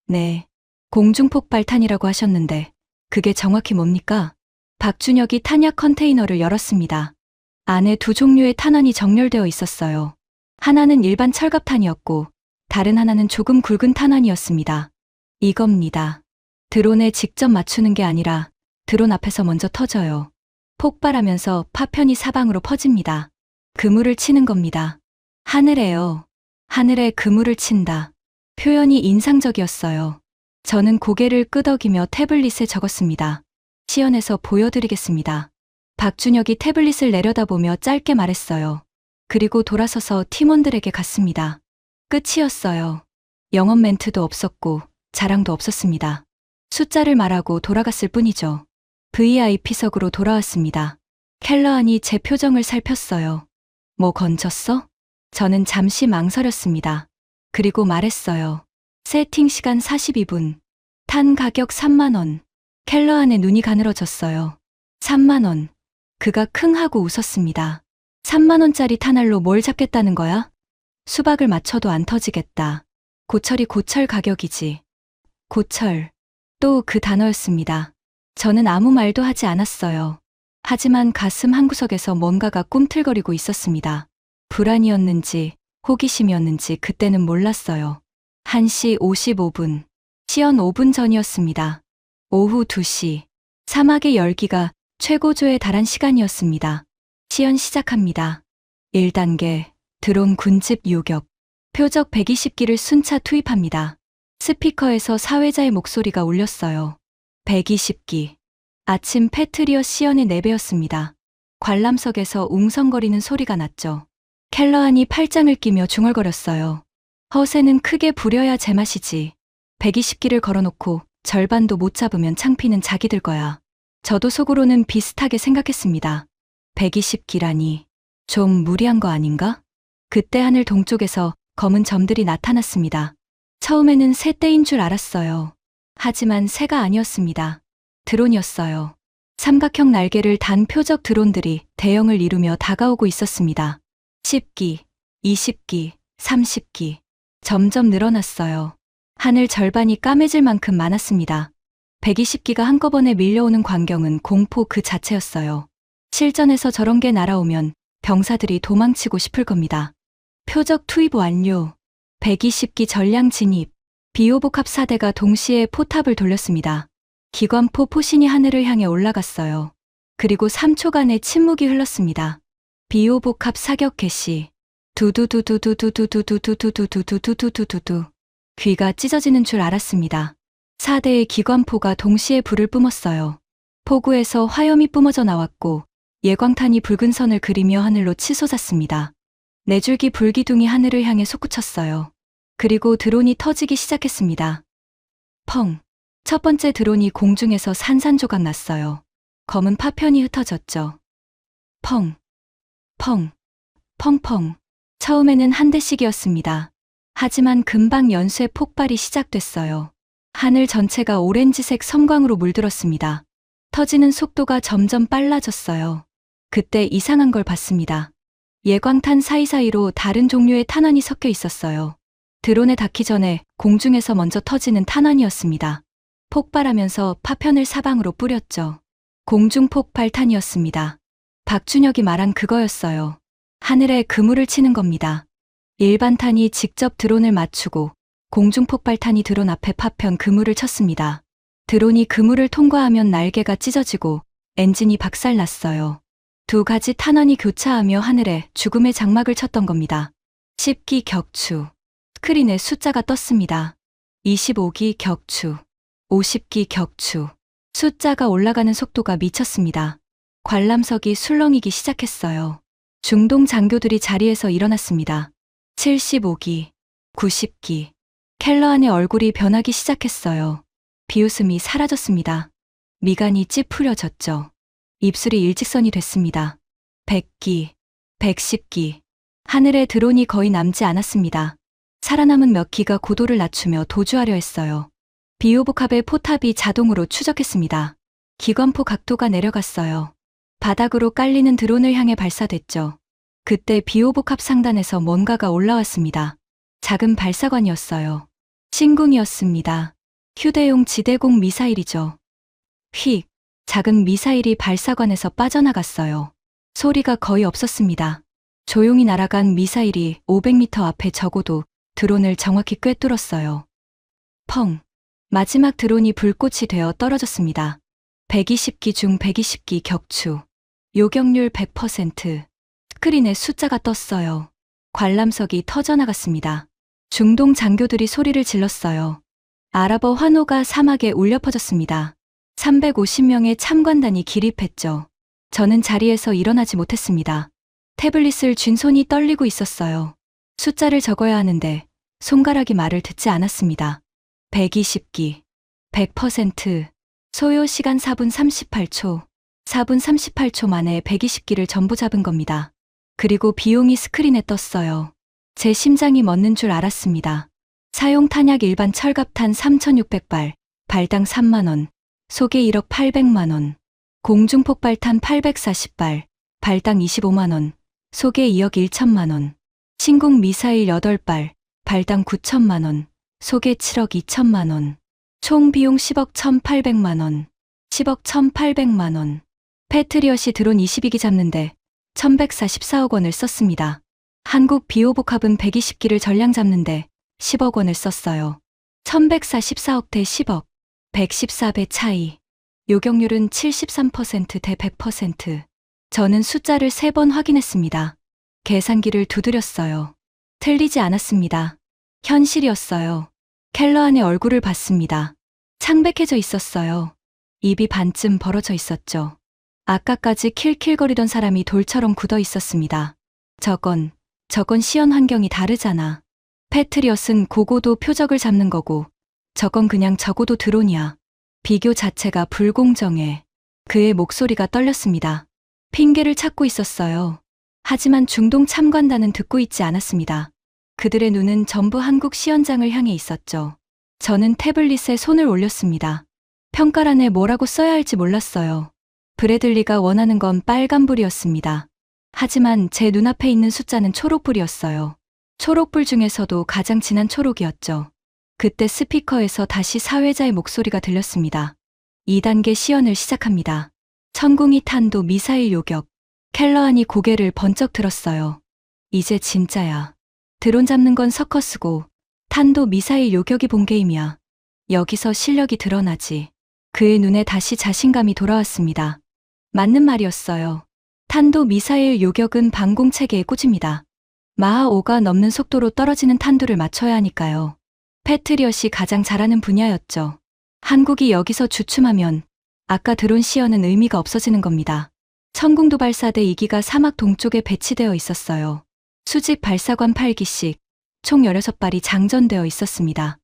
네. 공중폭발탄이라고 하셨는데 그게 정확히 뭡니까? 박준혁이 탄약 컨테이너를 열었습니다. 안에 두 종류의 탄환이 정렬되어 있었어요. 하나는 일반 철갑탄이었고 다른 하나는 조금 굵은 탄환이었습니다. 이겁니다. 드론에 직접 맞추는 게 아니라 드론 앞에서 먼저 터져요. 폭발하면서 파편이 사방으로 퍼집니다. 그물을 치는 겁니다. 하늘에요. 하늘에 그물을 친다. 표현이 인상적이었어요. 저는 고개를 끄덕이며 태블릿에 적었습니다. 시연해서 보여드리겠습니다. 박준혁이 태블릿을 내려다보며 짧게 말했어요. 그리고 돌아서서 팀원들에게 갔습니다. 끝이었어요. 영업 멘트도 없었고 자랑도 없었습니다. 숫자를 말하고 돌아갔을 뿐이죠. VIP석으로 돌아왔습니다. 켈러안이 제 표정을 살폈어요. 뭐 건졌어? 저는 잠시 망설였습니다. 그리고 말했어요. 세팅 시간 42분. 탄 가격 3만 원. 켈러안의 눈이 가늘어졌어요. 3만 원. 그가 킁 하고 웃었습니다. 3만 원짜리 탄알로 뭘 잡겠다는 거야? 수박을 맞춰도 안 터지겠다. 고철이 고철 가격이지. 고철. 또 그 단어였습니다. 저는 아무 말도 하지 않았어요. 하지만 가슴 한구석에서 뭔가가 꿈틀거리고 있었습니다. 불안이었는지 호기심이었는지 그때는 몰랐어요. 1시 55분. 시연 5분 전이었습니다. 오후 2시. 사막의 열기가 최고조에 달한 시간이었습니다. 시연 시작합니다. 1단계. 드론 군집 요격. 표적 120기를 순차 투입합니다. 스피커에서 사회자의 목소리가 울렸어요. 120기. 아침 패트리어 시연의 4배였습니다. 관람석에서 웅성거리는 소리가 났죠. 켈러안이 팔짱을 끼며 중얼거렸어요. 허세는 크게 부려야 제맛이지. 120기를 걸어놓고 절반도 못 잡으면 창피는 자기들 거야. 저도 속으로는 비슷하게 생각했습니다. 120기라니. 좀 무리한 거 아닌가? 그때 하늘 동쪽에서 검은 점들이 나타났습니다. 처음에는 새떼인 줄 알았어요. 하지만 새가 아니었습니다. 드론이었어요. 삼각형 날개를 단 표적 드론들이 대형을 이루며 다가오고 있었습니다. 10기, 20기, 30기. 점점 늘어났어요. 하늘 절반이 까매질 만큼 많았습니다. 120기가 한꺼번에 밀려오는 광경은 공포 그 자체였어요. 실전에서 저런 게 날아오면 병사들이 도망치고 싶을 겁니다. 표적 투입 완료. 120기 전량 진입. 비호복합 4대가 동시에 포탑을 돌렸습니다. 기관포 포신이 하늘을 향해 올라갔어요. 그리고 3초간의 침묵이 흘렀습니다. 비호복합 사격 개시. 두두두두두두두두두두두두두두두두두. 귀가 찢어지는 줄 알았습니다. 4대의 기관포가 동시에 불을 뿜었어요. 포구에서 화염이 뿜어져 나왔고 예광탄이 붉은 선을 그리며 하늘로 치솟았습니다. 4줄기 불기둥이 하늘을 향해 솟구쳤어요. 그리고 드론이 터지기 시작했습니다. 펑. 첫 번째 드론이 공중에서 산산조각 났어요. 검은 파편이 흩어졌죠. 펑. 펑. 펑펑. 처음에는 한 대씩이었습니다. 하지만 금방 연쇄 폭발이 시작됐어요. 하늘 전체가 오렌지색 섬광으로 물들었습니다. 터지는 속도가 점점 빨라졌어요. 그때 이상한 걸 봤습니다. 예광탄 사이사이로 다른 종류의 탄환이 섞여 있었어요. 드론에 닿기 전에 공중에서 먼저 터지는 탄환이었습니다. 폭발하면서 파편을 사방으로 뿌렸죠. 공중폭발탄이었습니다. 박준혁이 말한 그거였어요. 하늘에 그물을 치는 겁니다. 일반 탄이 직접 드론을 맞추고 공중폭발탄이 드론 앞에 파편 그물을 쳤습니다. 드론이 그물을 통과하면 날개가 찢어지고 엔진이 박살났어요. 2가지 탄환이 교차하며 하늘에 죽음의 장막을 쳤던 겁니다. 10기 격추. 스크린에 숫자가 떴습니다. 25기 격추. 50기 격추. 숫자가 올라가는 속도가 미쳤습니다. 관람석이 술렁이기 시작했어요. 중동 장교들이 자리에서 일어났습니다. 75기. 90기. 켈러안의 얼굴이 변하기 시작했어요. 비웃음이 사라졌습니다. 미간이 찌푸려졌죠. 입술이 일직선이 됐습니다. 100기. 110기. 하늘에 드론이 거의 남지 않았습니다. 살아남은 몇 기가 고도를 낮추며 도주하려 했어요. 비호복합의 포탑이 자동으로 추적했습니다. 기관포 각도가 내려갔어요. 바닥으로 깔리는 드론을 향해 발사됐죠. 그때 비호복합 상단에서 뭔가가 올라왔습니다. 작은 발사관이었어요. 신궁이었습니다. 휴대용 지대공 미사일이죠. 휙. 작은 미사일이 발사관에서 빠져나갔어요. 소리가 거의 없었습니다. 조용히 날아간 미사일이 500m 앞에 적어도 드론을 정확히 꿰뚫었어요. 펑. 마지막 드론이 불꽃이 되어 떨어졌습니다. 120기 중 120기 격추. 요격률 100%. 스크린에 숫자가 떴어요. 관람석이 터져나갔습니다. 중동 장교들이 소리를 질렀어요. 아랍어 환호가 사막에 울려 퍼졌습니다. 350명의 참관단이 기립했죠. 저는 자리에서 일어나지 못했습니다. 태블릿을 쥔 손이 떨리고 있었어요. 숫자를 적어야 하는데 손가락이 말을 듣지 않았습니다. 120기, 100%, 소요 시간 4분 38초, 4분 38초 만에 120기를 전부 잡은 겁니다. 그리고 비용이 스크린에 떴어요. 제 심장이 멎는 줄 알았습니다. 사용 탄약 일반 철갑탄 3,600발, 발당 3만원, 소개 1억 800만원, 공중폭발탄 840발, 발당 25만원, 소개 2억 1천만원, 신궁 미사일 8발, 발당 9천만원, 소개 7억 2천만원, 총 비용 10억 1,800만원, 10억 1,800만원, 패트리엇이 드론 22기 잡는데 1,144억 원을 썼습니다. 한국 비호복합은 120기를 전량 잡는데 10억 원을 썼어요. 1,144억 대 10억, 114배 차이. 요격률은 73% 대 100%. 저는 숫자를 3번 확인했습니다. 계산기를 두드렸어요. 틀리지 않았습니다. 현실이었어요. 켈러안의 얼굴을 봤습니다. 창백해져 있었어요. 입이 반쯤 벌어져 있었죠. 아까까지 킬킬거리던 사람이 돌처럼 굳어 있었습니다. 저건 시연 환경이 다르잖아. 패트리엇은 고고도 표적을 잡는 거고 저건 그냥 적어도 드론이야. 비교 자체가 불공정해. 그의 목소리가 떨렸습니다. 핑계를 찾고 있었어요. 하지만 중동 참관단은 듣고 있지 않았습니다. 그들의 눈은 전부 한국 시연장을 향해 있었죠. 저는 태블릿에 손을 올렸습니다. 평가란에 뭐라고 써야 할지 몰랐어요. 브래들리가 원하는 건 빨간불이었습니다. 하지만 제 눈앞에 있는 숫자는 초록불이었어요. 초록불 중에서도 가장 진한 초록이었죠. 그때 스피커에서 다시 사회자의 목소리가 들렸습니다. 2단계 시연을 시작합니다. 천궁이 탄도 미사일 요격. 켈러안이 고개를 번쩍 들었어요. 이제 진짜야. 드론 잡는 건 서커스고 탄도 미사일 요격이 본 게임이야. 여기서 실력이 드러나지. 그의 눈에 다시 자신감이 돌아왔습니다. 맞는 말이었어요. 탄도 미사일 요격은 방공체계의 꼬집니다. 마하 5가 넘는 속도로 떨어지는 탄두를 맞춰야 하니까요. 패트리엇이 가장 잘하는 분야였죠. 한국이 여기서 주춤하면 아까 드론 시연은 의미가 없어지는 겁니다. 천궁도 발사대 2기가 사막 동쪽에 배치되어 있었어요. 수직 발사관 8기씩 총 16발이 장전되어 있었습니다.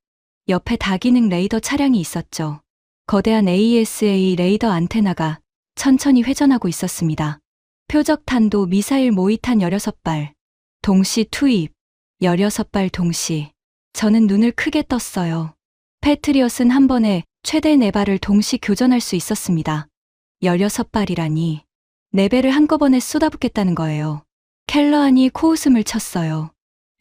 옆에 다기능 레이더 차량이 있었죠. 거대한 AESA 레이더 안테나가 천천히 회전하고 있었습니다. 표적탄도 미사일 모의탄 16발, 동시 투입, 16발 동시. 저는 눈을 크게 떴어요. 패트리엇은 한 번에 최대 4발을 동시 교전할 수 있었습니다. 16발이라니 4배를 한꺼번에 쏟아붓겠다는 거예요. 켈러안이 코웃음을 쳤어요.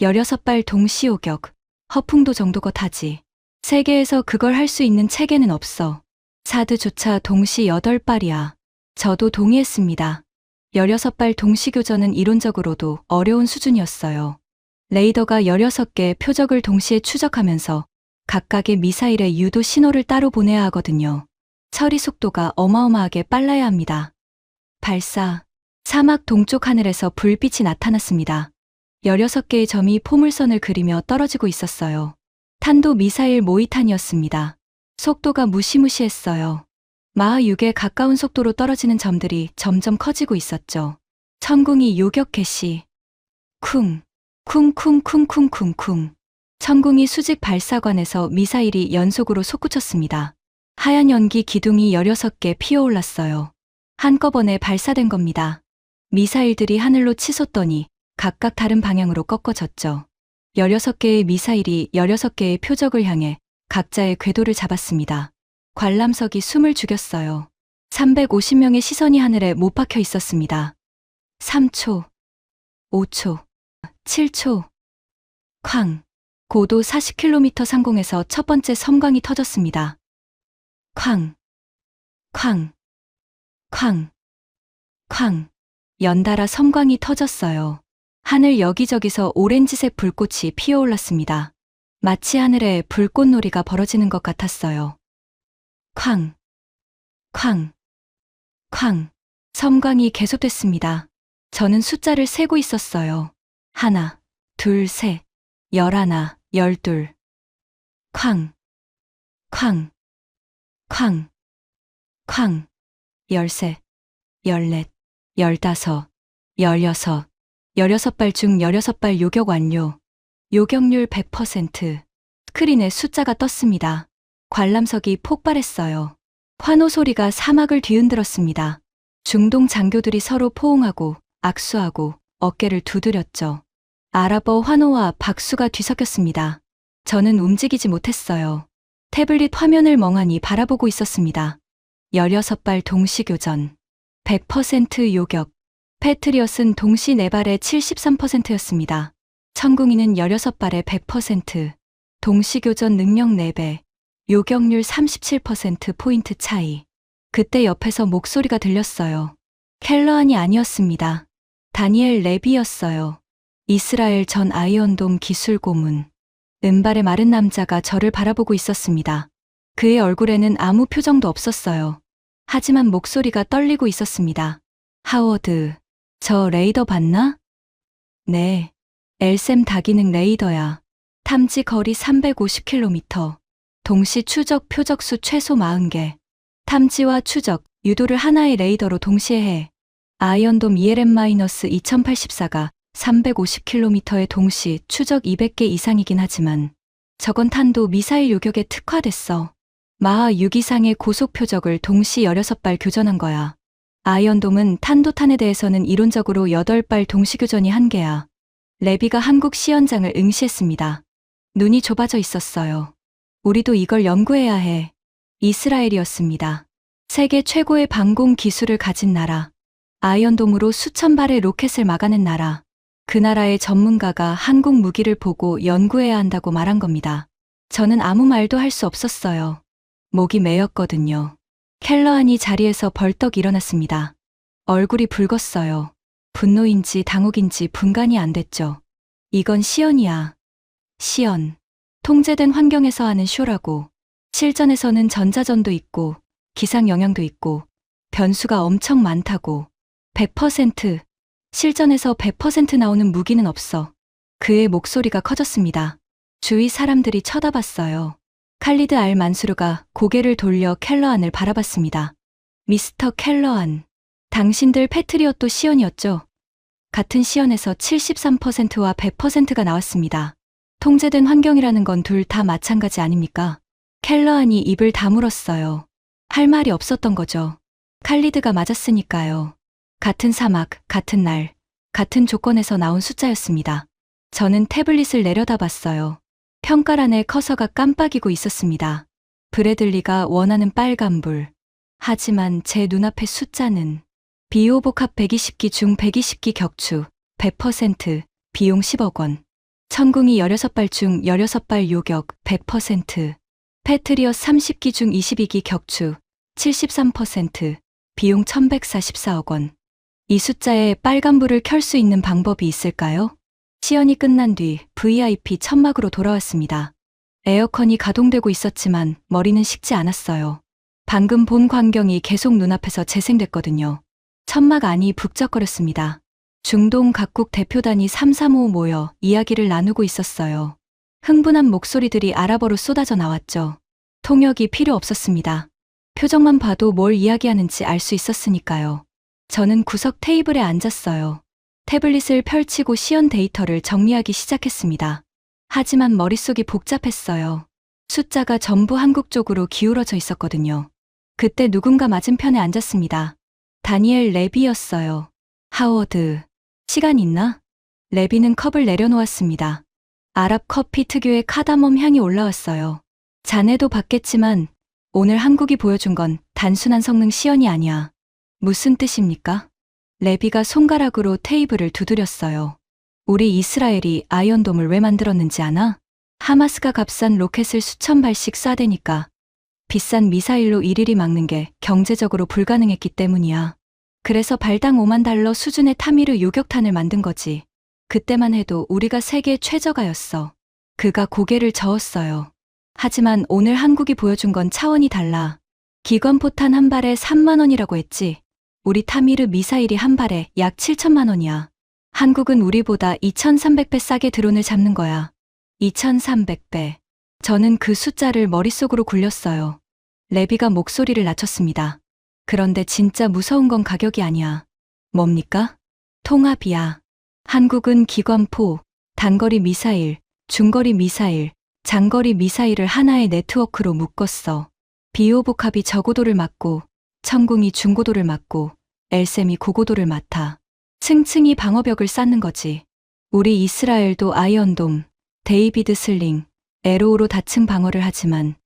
16발 동시 요격, 허풍도 정도껏 하지. 세계에서 그걸 할 수 있는 체계는 없어. 사드조차 동시 8발이야. 저도 동의했습니다. 16발 동시 교전은 이론적으로도 어려운 수준이었어요. 레이더가 16개 표적을 동시에 추적하면서 각각의 미사일의 유도 신호를 따로 보내야 하거든요. 처리 속도가 어마어마하게 빨라야 합니다. 발사. 사막 동쪽 하늘에서 불빛이 나타났습니다. 16개의 점이 포물선을 그리며 떨어지고 있었어요. 탄도 미사일 모의탄이었습니다. 속도가 무시무시했어요. 마하 6에 가까운 속도로 떨어지는 점들이 점점 커지고 있었죠. 천궁이 요격 개시. 쿵, 쿵쿵쿵쿵쿵쿵. 천궁이 수직 발사관에서 미사일이 연속으로 솟구쳤습니다. 하얀 연기 기둥이 16개 피어올랐어요. 한꺼번에 발사된 겁니다. 미사일들이 하늘로 치솟더니 각각 다른 방향으로 꺾어졌죠. 16개의 미사일이 16개의 표적을 향해 각자의 궤도를 잡았습니다. 관람석이 숨을 죽였어요. 350명의 시선이 하늘에 못 박혀 있었습니다. 3초, 5초, 7초. 쾅. 고도 40km 상공에서 첫 번째 섬광이 터졌습니다. 쾅, 쾅, 쾅, 쾅. 연달아 섬광이 터졌어요. 하늘 여기저기서 오렌지색 불꽃이 피어올랐습니다. 마치 하늘에 불꽃놀이가 벌어지는 것 같았어요. 쾅, 쾅, 쾅. 섬광이 계속됐습니다. 저는 숫자를 세고 있었어요. 하나, 둘, 셋, 11, 12. 쾅, 쾅, 쾅, 쾅, 13, 14, 15, 16, 16발 중 16발 요격 완료. 요격률 100%. 스크린에 숫자가 떴습니다. 관람석이 폭발했어요. 환호 소리가 사막을 뒤흔들었습니다. 중동 장교들이 서로 포옹하고 악수하고 어깨를 두드렸죠. 아랍어 환호와 박수가 뒤섞였습니다. 저는 움직이지 못했어요. 태블릿 화면을 멍하니 바라보고 있었습니다. 16발 동시교전. 100% 요격. 패트리엇은 동시 4발에 73%였습니다. 천궁이는 16발에 100%. 동시교전 능력 4배. 요격률 37%포인트 차이. 그때 옆에서 목소리가 들렸어요. 켈러안이 아니었습니다. 다니엘 레비였어요. 이스라엘 전 아이언돔 기술 고문. 은발의 마른 남자가 저를 바라보고 있었습니다. 그의 얼굴에는 아무 표정도 없었어요. 하지만 목소리가 떨리고 있었습니다. 하워드, 저 레이더 봤나? 네. 엘셈 다기능 레이더야. 탐지 거리 350km. 동시 추적 표적수 최소 40개. 탐지와 추적, 유도를 하나의 레이더로 동시에 해. 아이언돔 ELM-2084가 350km의 동시 추적 200개 이상이긴 하지만 저건 탄도 미사일 요격에 특화됐어. 마하 6 이상의 고속 표적을 동시 16발 교전한 거야. 아이언돔은 탄도탄에 대해서는 이론적으로 8발 동시 교전이 한계야. 레비가 한국 시연장을 응시했습니다. 눈이 좁아져 있었어요. 우리도 이걸 연구해야 해. 이스라엘이었습니다. 세계 최고의 방공 기술을 가진 나라. 아이언돔으로 수천 발의 로켓을 막아낸 나라. 그 나라의 전문가가 한국 무기를 보고 연구해야 한다고 말한 겁니다. 저는 아무 말도 할 수 없었어요. 목이 메였거든요. 켈러안이 자리에서 벌떡 일어났습니다. 얼굴이 붉었어요. 분노인지 당혹인지 분간이 안 됐죠. 이건 시연이야. 시연. 통제된 환경에서 하는 쇼라고. 실전에서는 전자전도 있고 기상 영향도 있고 변수가 엄청 많다고. 100%. 실전에서 100% 나오는 무기는 없어. 그의 목소리가 커졌습니다. 주위 사람들이 쳐다봤어요. 칼리드 알 만수르가 고개를 돌려 켈러안을 바라봤습니다. 미스터 켈러안, 당신들 패트리엇도 시연이었죠? 같은 시연에서 73%와 100%가 나왔습니다. 통제된 환경이라는 건 둘 다 마찬가지 아닙니까? 켈러안이 입을 다물었어요. 할 말이 없었던 거죠. 칼리드가 맞았으니까요. 같은 사막, 같은 날, 같은 조건에서 나온 숫자였습니다. 저는 태블릿을 내려다봤어요. 평가란에 커서가 깜빡이고 있었습니다. 브래들리가 원하는 빨간불. 하지만 제 눈앞의 숫자는 비오복합 120기 중 120기 격추 100%, 비용 10억 원. 천궁이 16발 중 16발 요격 100%. 패트리엇 30기 중 22기 격추 73%, 비용 1144억 원. 이 숫자에 빨간불을 켤 수 있는 방법이 있을까요? 시연이 끝난 뒤 VIP 천막으로 돌아왔습니다. 에어컨이 가동되고 있었지만 머리는 식지 않았어요. 방금 본 광경이 계속 눈앞에서 재생됐거든요. 천막 안이 북적거렸습니다. 중동 각국 대표단이 335 모여 이야기를 나누고 있었어요. 흥분한 목소리들이 아랍어로 쏟아져 나왔죠. 통역이 필요 없었습니다. 표정만 봐도 뭘 이야기하는지 알 수 있었으니까요. 저는 구석 테이블에 앉았어요. 태블릿을 펼치고 시연 데이터를 정리하기 시작했습니다. 하지만 머릿속이 복잡했어요. 숫자가 전부 한국 쪽으로 기울어져 있었거든요. 그때 누군가 맞은편에 앉았습니다. 다니엘 레비였어요. 하워드, 시간 있나? 레비는 컵을 내려놓았습니다. 아랍 커피 특유의 카다멈 향이 올라왔어요. 자네도 봤겠지만 오늘 한국이 보여준 건 단순한 성능 시연이 아니야. 무슨 뜻입니까? 레비가 손가락으로 테이블을 두드렸어요. 우리 이스라엘이 아이언돔을 왜 만들었는지 아나? 하마스가 값싼 로켓을 수천 발씩 쏴대니까 비싼 미사일로 일일이 막는 게 경제적으로 불가능했기 때문이야. 그래서 발당 5만 달러 수준의 타미르 요격탄을 만든 거지. 그때만 해도 우리가 세계 최저가였어. 그가 고개를 저었어요. 하지만 오늘 한국이 보여준 건 차원이 달라. 기관포탄 한 발에 3만 원이라고 했지. 우리 타미르 미사일이 한 발에 약 7천만 원이야. 한국은 우리보다 2,300배 싸게 드론을 잡는 거야. 2,300배. 저는 그 숫자를 머릿속으로 굴렸어요. 레비가 목소리를 낮췄습니다. 그런데 진짜 무서운 건 가격이 아니야. 뭡니까? 통합이야. 한국은 기관포, 단거리 미사일, 중거리 미사일, 장거리 미사일을 하나의 네트워크로 묶었어. 비호복합이 저고도를 맡고, 천궁이 중고도를 맡고, 엘셈이 고고도를 맡아. 층층이 방어벽을 쌓는 거지. 우리 이스라엘도 아이언돔, 데이비드 슬링, 에로우로 다층 방어를 하지만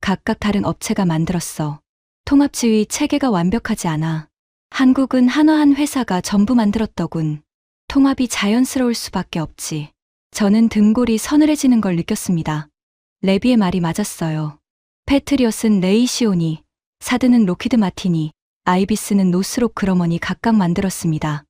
각각 다른 업체가 만들었어. 통합지휘 체계가 완벽하지 않아. 한국은 한화한 회사가 전부 만들었더군. 통합이 자연스러울 수밖에 없지. 저는 등골이 서늘해지는 걸 느꼈습니다. 레비의 말이 맞았어요. 패트리엇은 레이시오니, 사드는 로키드 마틴이, 아이비스는 노스롭 그러머니 각각 만들었습니다.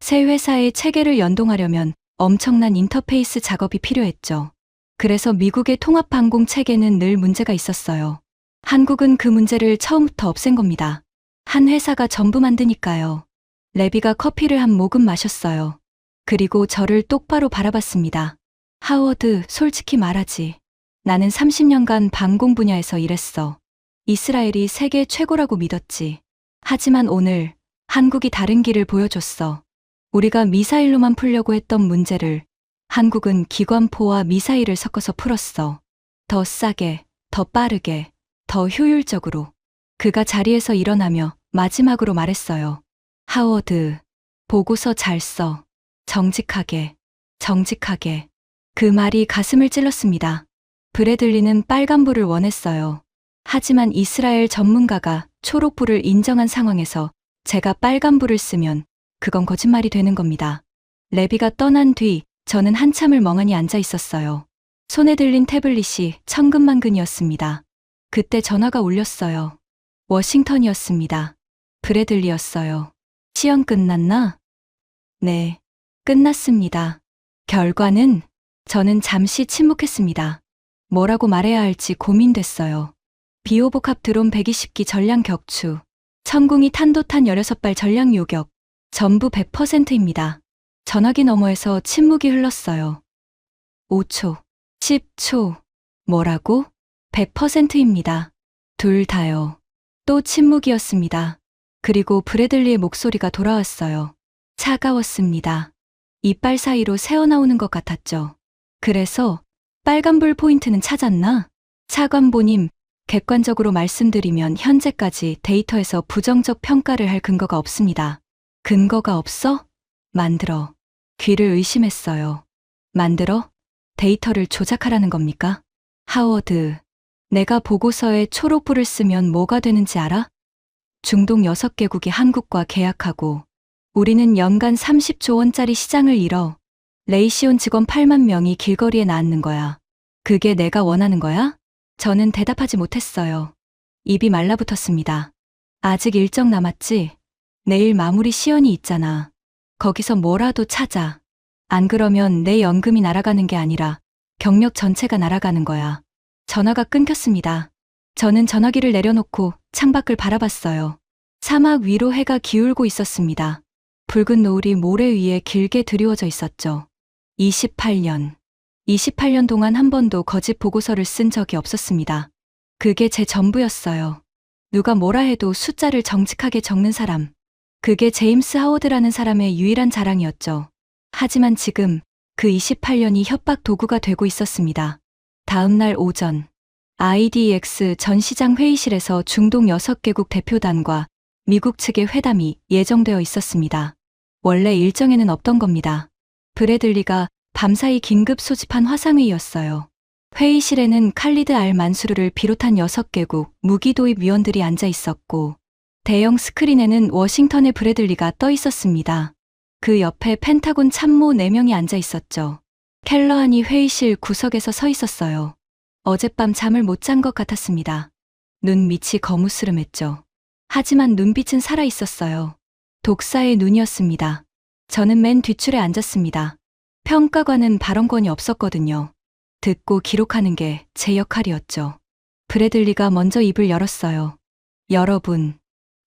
새 회사의 체계를 연동하려면 엄청난 인터페이스 작업이 필요했죠. 그래서 미국의 통합방공 체계는 늘 문제가 있었어요. 한국은 그 문제를 처음부터 없앤 겁니다. 한 회사가 전부 만드니까요. 레비가 커피를 한 모금 마셨어요. 그리고 저를 똑바로 바라봤습니다. 하워드, 솔직히 말하지. 나는 30년간 방공 분야에서 일했어. 이스라엘이 세계 최고라고 믿었지. 하지만 오늘 한국이 다른 길을 보여줬어. 우리가 미사일로만 풀려고 했던 문제를 한국은 기관포와 미사일을 섞어서 풀었어. 더 싸게, 더 빠르게, 더 효율적으로. 그가 자리에서 일어나며 마지막으로 말했어요. 하워드, 보고서 잘 써. 정직하게, 정직하게. 그 말이 가슴을 찔렀습니다. 브래들리는 빨간불을 원했어요. 하지만 이스라엘 전문가가 초록불을 인정한 상황에서 제가 빨간불을 쓰면 그건 거짓말이 되는 겁니다. 레비가 떠난 뒤 저는 한참을 멍하니 앉아 있었어요. 손에 들린 태블릿이 천근만근이었습니다. 그때 전화가 울렸어요. 워싱턴이었습니다. 브래들리였어요. 시험 끝났나? 네, 끝났습니다. 결과는? 저는 잠시 침묵했습니다. 뭐라고 말해야 할지 고민됐어요. 비호복합 드론 120기 전량 격추, 천궁이 탄도탄 16발 전량 요격, 전부 100%입니다. 전화기 너머에서 침묵이 흘렀어요. 5초, 10초, 뭐라고? 100%입니다. 둘 다요. 또 침묵이었습니다. 그리고 브래들리의 목소리가 돌아왔어요. 차가웠습니다. 이빨 사이로 새어나오는 것 같았죠. 그래서 빨간불 포인트는 찾았나? 차관보님, 객관적으로 말씀드리면 현재까지 데이터에서 부정적 평가를 할 근거가 없습니다. 근거가 없어? 만들어. 귀를 의심했어요. 만들어? 데이터를 조작하라는 겁니까? 하워드, 내가 보고서에 초록불을 쓰면 뭐가 되는지 알아? 중동 6개국이 한국과 계약하고 우리는 연간 30조 원짜리 시장을 잃어. 레이시온 직원 8만 명이 길거리에 나앉는 거야. 그게 내가 원하는 거야? 저는 대답하지 못했어요. 입이 말라붙었습니다. 아직 일정 남았지? 내일 마무리 시연이 있잖아. 거기서 뭐라도 찾아. 안 그러면 내 연금이 날아가는 게 아니라 경력 전체가 날아가는 거야. 전화가 끊겼습니다. 저는 전화기를 내려놓고 창밖을 바라봤어요. 사막 위로 해가 기울고 있었습니다. 붉은 노을이 모래 위에 길게 드리워져 있었죠. 28년 동안 한 번도 거짓 보고서를 쓴 적이 없었습니다. 그게 제 전부였어요. 누가 뭐라 해도 숫자를 정직하게 적는 사람. 그게 제임스 하워드라는 사람의 유일한 자랑이었죠. 하지만 지금 그 28년이 협박 도구가 되고 있었습니다. 다음 날 오전, IDX 전 시장 회의실에서 중동 6개국 대표단과 미국 측의 회담이 예정되어 있었습니다. 원래 일정에는 없던 겁니다. 브래들리가 밤사이 긴급 소집한 화상회의였어요. 회의실에는 칼리드 알 만수르를 비롯한 6개국 무기 도입 위원들이 앉아 있었고 대형 스크린에는 워싱턴의 브래들리가 떠 있었습니다. 그 옆에 펜타곤 참모 4명이 앉아 있었죠. 켈러한이 회의실 구석에서 서 있었어요. 어젯밤 잠을 못 잔 것 같았습니다. 눈 밑이 거무스름했죠. 하지만 눈빛은 살아 있었어요. 독사의 눈이었습니다. 저는 맨 뒷줄에 앉았습니다. 평가관은 발언권이 없었거든요. 듣고 기록하는 게 제 역할이었죠. 브래들리가 먼저 입을 열었어요. 여러분,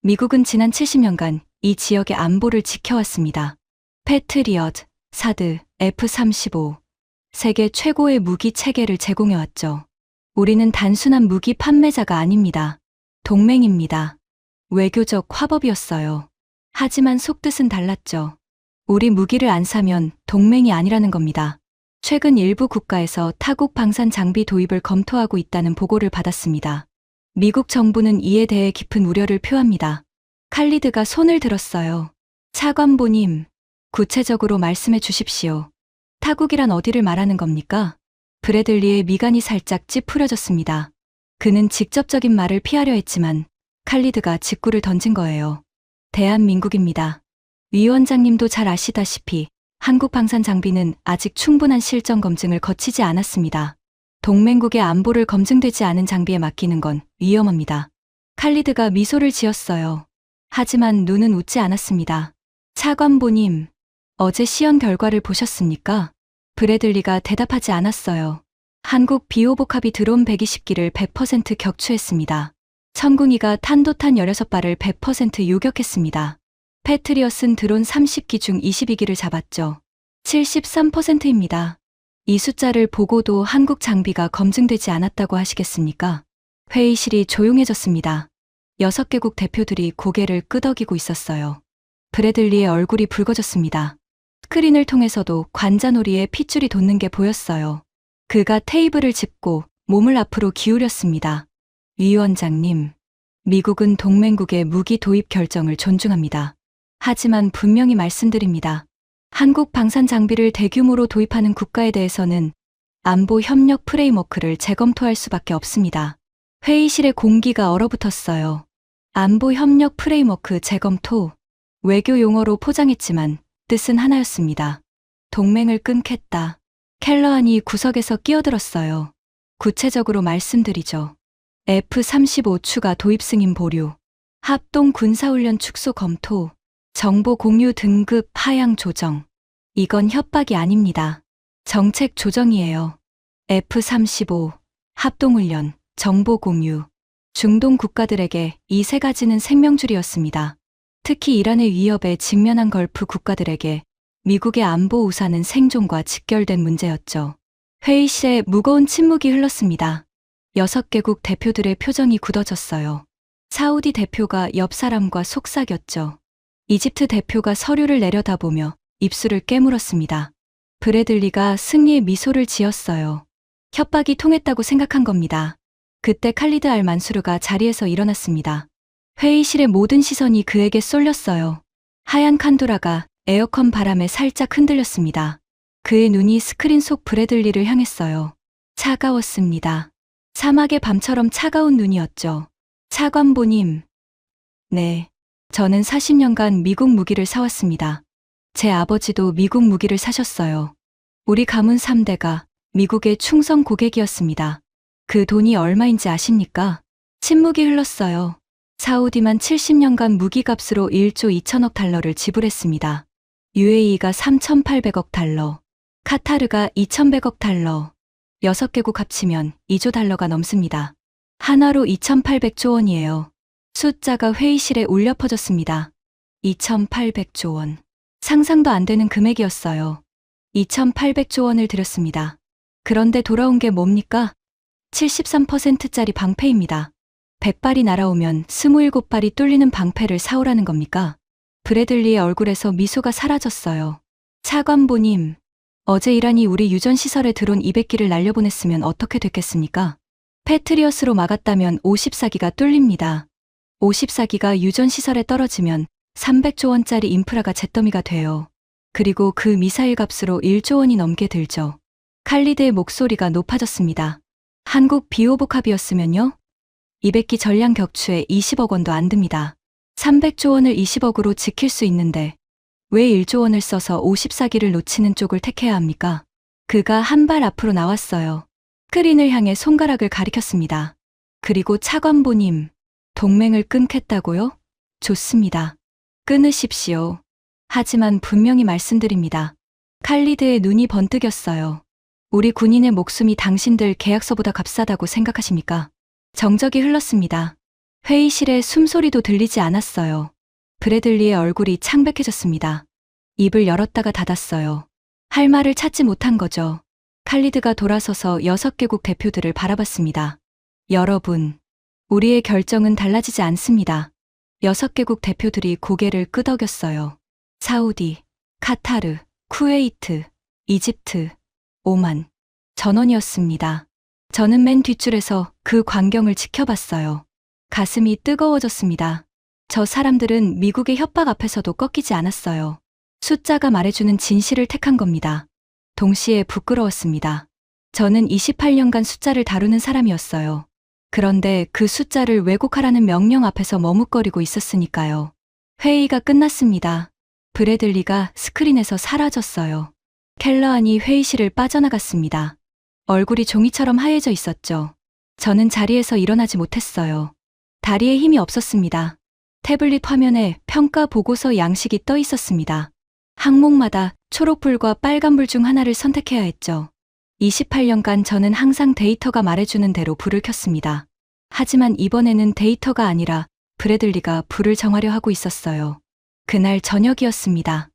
미국은 지난 70년간 이 지역의 안보를 지켜왔습니다. 패트리엇, 사드, F-35. 세계 최고의 무기 체계를 제공해왔죠. 우리는 단순한 무기 판매자가 아닙니다. 동맹입니다. 외교적 화법이었어요. 하지만 속뜻은 달랐죠. 우리 무기를 안 사면 동맹이 아니라는 겁니다. 최근 일부 국가에서 타국 방산 장비 도입을 검토하고 있다는 보고를 받았습니다. 미국 정부는 이에 대해 깊은 우려를 표합니다. 칼리드가 손을 들었어요. 차관보님, 구체적으로 말씀해 주십시오. 타국이란 어디를 말하는 겁니까? 브래들리의 미간이 살짝 찌푸려졌습니다. 그는 직접적인 말을 피하려 했지만 칼리드가 직구를 던진 거예요. 대한민국입니다. 위원장님도 잘 아시다시피 한국 방산 장비는 아직 충분한 실정 검증을 거치지 않았습니다. 동맹국의 안보를 검증되지 않은 장비에 맡기는 건 위험합니다. 칼리드가 미소를 지었어요. 하지만 눈은 웃지 않았습니다. 차관보님, 어제 시연 결과를 보셨습니까? 브래들리가 대답하지 않았어요. 한국 비호복합이 드론 120기를 100% 격추했습니다. 천궁이가 탄도탄 16발을 100% 요격했습니다. 패트리엇은 드론 30기 중 22기를 잡았죠. 73%입니다. 이 숫자를 보고도 한국 장비가 검증되지 않았다고 하시겠습니까? 회의실이 조용해졌습니다. 6개국 대표들이 고개를 끄덕이고 있었어요. 브래들리의 얼굴이 붉어졌습니다. 스크린을 통해서도 관자놀이에 핏줄이 돋는 게 보였어요. 그가 테이블을 짚고 몸을 앞으로 기울였습니다. 위원장님, 미국은 동맹국의 무기 도입 결정을 존중합니다. 하지만 분명히 말씀드립니다. 한국 방산 장비를 대규모로 도입하는 국가에 대해서는 안보 협력 프레임워크를 재검토할 수밖에 없습니다. 회의실의 공기가 얼어붙었어요. 안보 협력 프레임워크 재검토. 외교 용어로 포장했지만 뜻은 하나였습니다. 동맹을 끊겠다. 켈러한이 구석에서 끼어들었어요. 구체적으로 말씀드리죠. F-35 추가 도입 승인 보류, 합동 군사훈련 축소 검토, 정보 공유 등급 하향 조정. 이건 협박이 아닙니다. 정책 조정이에요. F-35, 합동훈련, 정보 공유. 중동 국가들에게 이 세 가지는 생명줄이었습니다. 특히 이란의 위협에 직면한 걸프 국가들에게 미국의 안보 우산은 생존과 직결된 문제였죠. 회의실에 무거운 침묵이 흘렀습니다. 6개국 대표들의 표정이 굳어졌어요. 사우디 대표가 옆 사람과 속삭였죠. 이집트 대표가 서류를 내려다보며 입술을 깨물었습니다. 브래들리가 승리의 미소를 지었어요. 협박이 통했다고 생각한 겁니다. 그때 칼리드 알 만수르가 자리에서 일어났습니다. 회의실의 모든 시선이 그에게 쏠렸어요. 하얀 칸도라가 에어컨 바람에 살짝 흔들렸습니다. 그의 눈이 스크린 속 브래들리를 향했어요. 차가웠습니다. 사막의 밤처럼 차가운 눈이었죠. 차관보님. 네, 저는 40년간 미국 무기를 사왔습니다. 제 아버지도 미국 무기를 사셨어요. 우리 가문 3대가 미국의 충성 고객이었습니다. 그 돈이 얼마인지 아십니까? 침묵이 흘렀어요. 사우디만 70년간 무기값으로 1조 2천억 달러를 지불했습니다. UAE가 3,800억 달러, 카타르가 2,100억 달러, 6개국 합치면 2조 달러가 넘습니다. 하나로 2,800조 원이에요. 숫자가 회의실에 울려 퍼졌습니다. 2,800조 원. 상상도 안 되는 금액이었어요. 2,800조 원을 들였습니다. 그런데 돌아온 게 뭡니까? 73%짜리 방패입니다. 100발이 날아오면 27발이 뚫리는 방패를 사오라는 겁니까? 브래들리의 얼굴에서 미소가 사라졌어요. 차관보님, 어제 이란이 우리 유전시설에 드론 200기를 날려보냈으면 어떻게 됐겠습니까? 패트리엇으로 막았다면 54기가 뚫립니다. 54기가 유전시설에 떨어지면 300조 원짜리 인프라가 잿더미가 돼요. 그리고 그 미사일 값으로 1조 원이 넘게 들죠. 칼리드의 목소리가 높아졌습니다. 한국 비호복합이었으면요? 200기 전량 격추에 20억 원도 안 듭니다. 300조 원을 20억으로 지킬 수 있는데 왜 1조 원을 써서 54기를 놓치는 쪽을 택해야 합니까? 그가 한 발 앞으로 나왔어요. 스크린을 향해 손가락을 가리켰습니다. 그리고 차관보님, 동맹을 끊겠다고요? 좋습니다. 끊으십시오. 하지만 분명히 말씀드립니다. 칼리드의 눈이 번뜩였어요. 우리 군인의 목숨이 당신들 계약서보다 값싸다고 생각하십니까? 정적이 흘렀습니다. 회의실에 숨소리도 들리지 않았어요. 브래들리의 얼굴이 창백해졌습니다. 입을 열었다가 닫았어요. 할 말을 찾지 못한 거죠. 칼리드가 돌아서서 6개국 대표들을 바라봤습니다. 여러분, 우리의 결정은 달라지지 않습니다. 6개국 대표들이 고개를 끄덕였어요. 사우디, 카타르, 쿠웨이트, 이집트, 오만. 전원이었습니다. 저는 맨 뒷줄에서 그 광경을 지켜봤어요. 가슴이 뜨거워졌습니다. 저 사람들은 미국의 협박 앞에서도 꺾이지 않았어요. 숫자가 말해주는 진실을 택한 겁니다. 동시에 부끄러웠습니다. 저는 28년간 숫자를 다루는 사람이었어요. 그런데 그 숫자를 왜곡하라는 명령 앞에서 머뭇거리고 있었으니까요. 회의가 끝났습니다. 브래들리가 스크린에서 사라졌어요. 켈러안이 회의실을 빠져나갔습니다. 얼굴이 종이처럼 하얘져 있었죠. 저는 자리에서 일어나지 못했어요. 다리에 힘이 없었습니다. 태블릿 화면에 평가 보고서 양식이 떠 있었습니다. 항목마다 초록불과 빨간불 중 하나를 선택해야 했죠. 28년간 저는 항상 데이터가 말해주는 대로 불을 켰습니다. 하지만 이번에는 데이터가 아니라 브래들리가 불을 정하려 하고 있었어요. 그날 저녁이었습니다.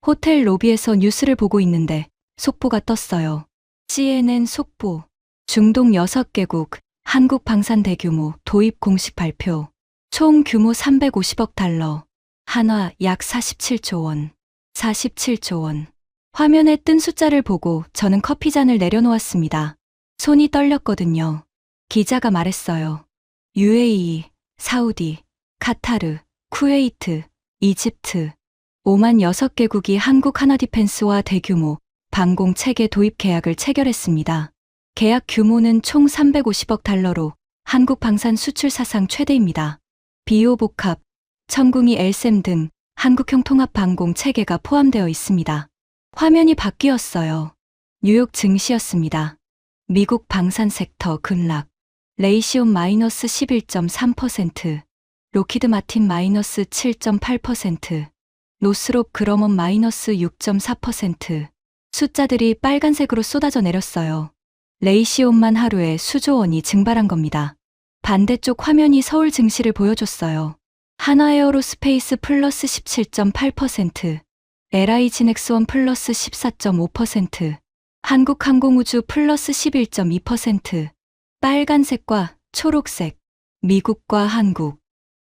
호텔 로비에서 뉴스를 보고 있는데 속보가 떴어요. CNN 속보. 중동 6개국, 한국 방산 대규모 도입 공식 발표. 총 규모 350억 달러. 한화 약 47조 원. 47조 원. 화면에 뜬 숫자를 보고 저는 커피잔을 내려놓았습니다. 손이 떨렸거든요. 기자가 말했어요. UAE, 사우디, 카타르, 쿠웨이트, 이집트, 오만 6개국이 한국 하나디펜스와 대규모 방공 체계 도입 계약을 체결했습니다. 계약 규모는 총 350억 달러로 한국 방산 수출 사상 최대입니다. 비오복합, 천궁이 엘셈 등 한국형 통합 방공 체계가 포함되어 있습니다. 화면이 바뀌었어요. 뉴욕 증시였습니다. 미국 방산 섹터 급락. 레이시온 마이너스 11.3%, 로키드 마틴 마이너스 7.8%, 노스롭 그러먼 마이너스 6.4%. 숫자들이 빨간색으로 쏟아져 내렸어요. 레이시온만 하루에 수조 원이 증발한 겁니다. 반대쪽 화면이 서울 증시를 보여줬어요. 한화에어로스페이스 플러스 17.8%, LI진엑스원 플러스 14.5%, 한국항공우주 플러스 11.2%, 빨간색과 초록색, 미국과 한국,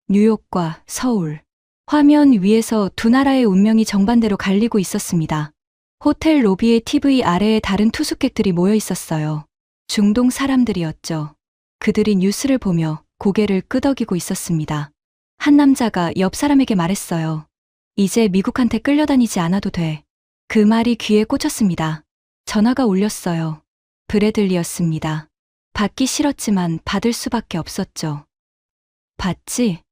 뉴욕과 서울. 화면 위에서 두 나라의 운명이 정반대로 갈리고 있었습니다. 호텔 로비의 TV 아래에 다른 투숙객들이 모여 있었어요. 중동 사람들이었죠. 그들이 뉴스를 보며 고개를 끄덕이고 있었습니다. 한 남자가 옆 사람에게 말했어요. 이제 미국한테 끌려다니지 않아도 돼. 그 말이 귀에 꽂혔습니다. 전화가 울렸어요. 브래들리였습니다. 받기 싫었지만 받을 수밖에 없었죠. 받지?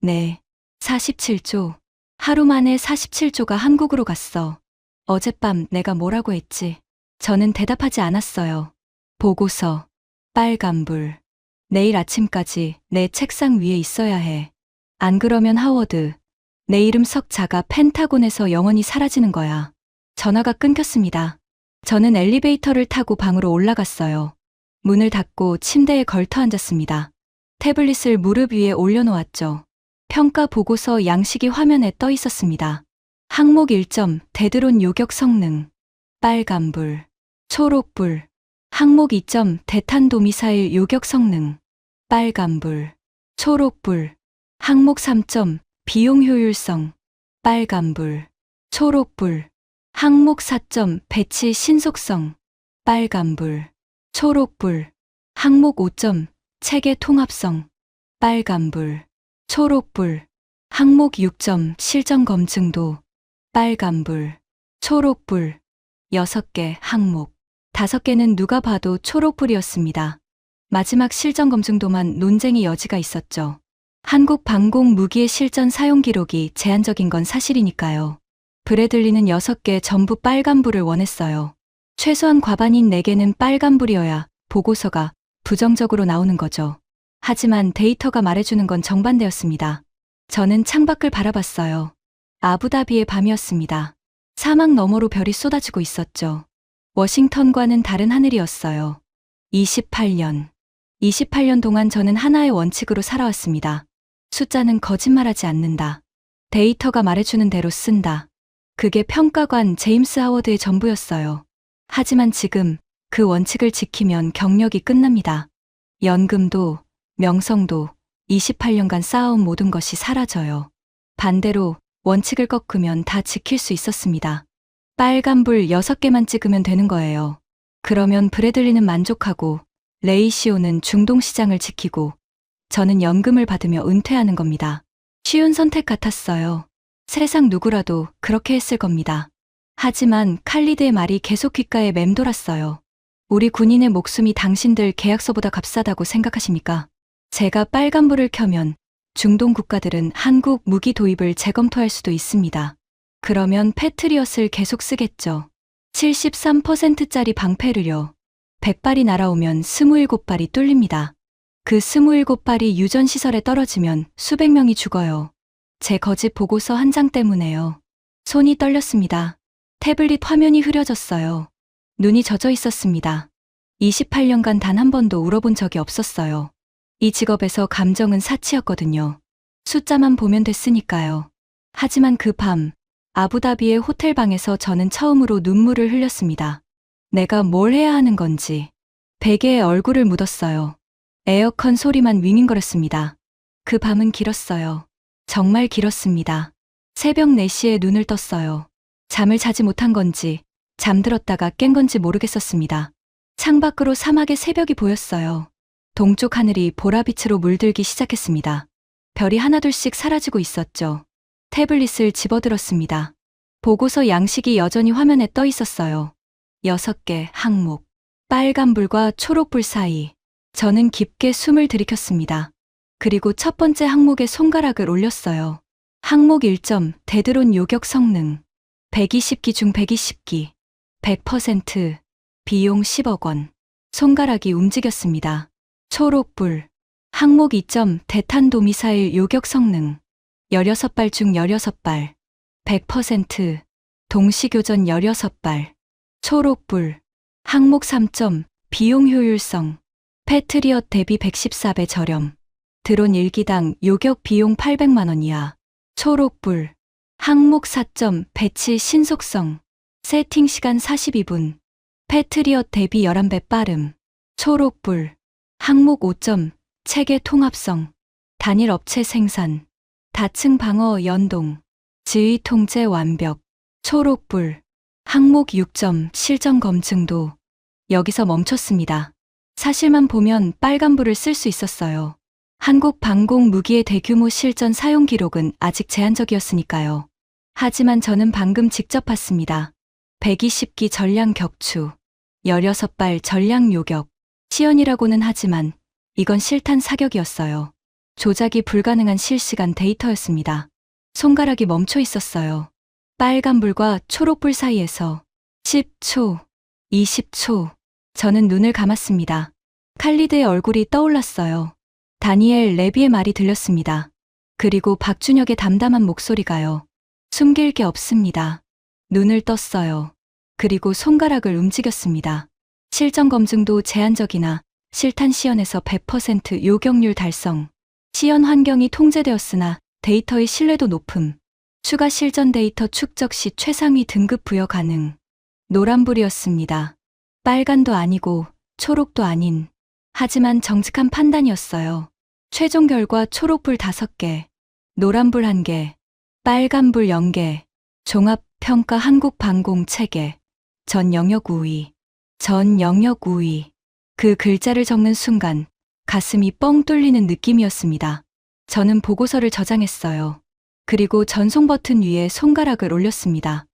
네. 47조. 하루 만에 47조가 한국으로 갔어. 어젯밤 내가 뭐라고 했지? 저는 대답하지 않았어요. 보고서. 빨간불. 내일 아침까지 내 책상 위에 있어야 해. 안 그러면 하워드. 내 이름 석자가 펜타곤에서 영원히 사라지는 거야. 전화가 끊겼습니다. 저는 엘리베이터를 타고 방으로 올라갔어요. 문을 닫고 침대에 걸터 앉았습니다. 태블릿을 무릎 위에 올려놓았죠. 평가 보고서 양식이 화면에 떠 있었습니다. 항목 1점, 데드론 요격 성능. 빨간불. 초록불. 항목 2점, 대탄도미사일 요격 성능. 빨간불. 초록불. 항목 3점, 비용 효율성. 빨간불. 초록불. 항목 4점, 배치 신속성. 빨간불. 초록불. 항목 5점, 체계 통합성. 빨간불. 초록불. 항목 6점, 실정 검증도. 빨간불. 초록불. 6개 항목. 5개는 누가 봐도 초록불이었습니다. 마지막 실정 검증도만 논쟁의 여지가 있었죠. 한국 방공 무기의 실전 사용 기록이 제한적인 건 사실이니까요. 브래들리는 6개 전부 빨간불을 원했어요. 최소한 과반인 4개는 빨간불이어야 보고서가 부정적으로 나오는 거죠. 하지만 데이터가 말해주는 건 정반대였습니다. 저는 창밖을 바라봤어요. 아부다비의 밤이었습니다. 사막 너머로 별이 쏟아지고 있었죠. 워싱턴과는 다른 하늘이었어요. 28년 동안 저는 하나의 원칙으로 살아왔습니다. 숫자는 거짓말하지 않는다. 데이터가 말해주는 대로 쓴다. 그게 평가관 제임스 하워드의 전부였어요. 하지만 지금 그 원칙을 지키면 경력이 끝납니다. 연금도, 명성도, 28년간 쌓아온 모든 것이 사라져요. 반대로 원칙을 꺾으면 다 지킬 수 있었습니다. 빨간불 6개만 찍으면 되는 거예요. 그러면 브래들리는 만족하고 레이시오는 중동시장을 지키고 저는 연금을 받으며 은퇴하는 겁니다. 쉬운 선택 같았어요. 세상 누구라도 그렇게 했을 겁니다. 하지만 칼리드의 말이 계속 귓가에 맴돌았어요. 우리 군인의 목숨이 당신들 계약서보다 값싸다고 생각하십니까? 제가 빨간불을 켜면 중동 국가들은 한국 무기 도입을 재검토할 수도 있습니다. 그러면 패트리엇을 계속 쓰겠죠. 73%짜리 방패를요. 100발이 날아오면 27발이 뚫립니다. 그 27발이 유전시설에 떨어지면 수백 명이 죽어요. 제 거짓 보고서 한 장 때문에요. 손이 떨렸습니다. 태블릿 화면이 흐려졌어요. 눈이 젖어 있었습니다. 28년간 단 한 번도 울어본 적이 없었어요. 이 직업에서 감정은 사치였거든요. 숫자만 보면 됐으니까요. 하지만 그 밤, 아부다비의 호텔방에서 저는 처음으로 눈물을 흘렸습니다. 내가 뭘 해야 하는 건지. 베개에 얼굴을 묻었어요. 에어컨 소리만 윙윙거렸습니다. 그 밤은 길었어요. 정말 길었습니다. 새벽 4시에 눈을 떴어요. 잠을 자지 못한 건지, 잠들었다가 깬 건지 모르겠었습니다. 창밖으로 사막의 새벽이 보였어요. 동쪽 하늘이 보라빛으로 물들기 시작했습니다. 별이 하나둘씩 사라지고 있었죠. 태블릿을 집어들었습니다. 보고서 양식이 여전히 화면에 떠 있었어요. 6개 항목. 빨간불과 초록불 사이. 저는 깊게 숨을 들이켰습니다. 그리고 첫 번째 항목에 손가락을 올렸어요. 항목 1점, 데드론 요격 성능. 120기 중 120기. 100%. 비용 10억 원. 손가락이 움직였습니다. 초록불. 항목 2점, 대탄도 미사일 요격 성능. 16발 중 16발. 100%. 동시교전 16발. 초록불. 항목 3점, 비용 효율성. 패트리엇 대비 114배 저렴. 드론 1기당 요격 비용 800만 원 이하. 초록불. 항목 4점, 배치 신속성. 세팅 시간 42분. 패트리엇 대비 11배 빠름. 초록불. 항목 5점, 체계 통합성. 단일 업체 생산. 다층 방어 연동. 지휘 통제 완벽. 초록불. 항목 6점, 실전 검증도. 여기서 멈췄습니다. 사실만 보면 빨간불을 쓸 수 있었어요. 한국 방공 무기의 대규모 실전 사용 기록은 아직 제한적이었으니까요. 하지만 저는 방금 직접 봤습니다. 120기 전량 격추. 16발 전량 요격. 시연이라고는 하지만 이건 실탄 사격이었어요. 조작이 불가능한 실시간 데이터였습니다. 손가락이 멈춰 있었어요. 빨간불과 초록불 사이에서 10초, 20초. 저는 눈을 감았습니다. 칼리드의 얼굴이 떠올랐어요. 다니엘 레비의 말이 들렸습니다. 그리고 박준혁의 담담한 목소리가요. 숨길 게 없습니다. 눈을 떴어요. 그리고 손가락을 움직였습니다. 실전 검증도 제한적이나 실탄 시연에서 100% 요격률 달성. 시연 환경이 통제되었으나 데이터의 신뢰도 높음. 추가 실전 데이터 축적 시 최상위 등급 부여 가능. 노란불이었습니다. 빨간도 아니고 초록도 아닌. 하지만 정직한 판단이었어요. 최종 결과 초록불 5개, 노란불 1개, 빨간불 0개, 종합평가 한국방공 체계, 전 영역 우위, 전 영역 우위. 그 글자를 적는 순간 가슴이 뻥 뚫리는 느낌이었습니다. 저는 보고서를 저장했어요. 그리고 전송 버튼 위에 손가락을 올렸습니다.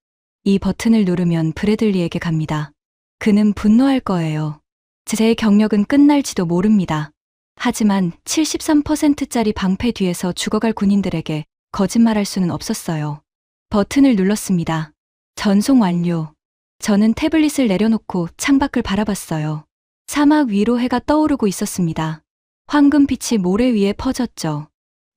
이 버튼을 누르면 브래들리에게 갑니다. 그는 분노할 거예요. 제 경력은 끝날지도 모릅니다. 하지만 73%짜리 방패 뒤에서 죽어갈 군인들에게 거짓말할 수는 없었어요. 버튼을 눌렀습니다. 전송 완료. 저는 태블릿을 내려놓고 창밖을 바라봤어요. 사막 위로 해가 떠오르고 있었습니다. 황금빛이 모래 위에 퍼졌죠.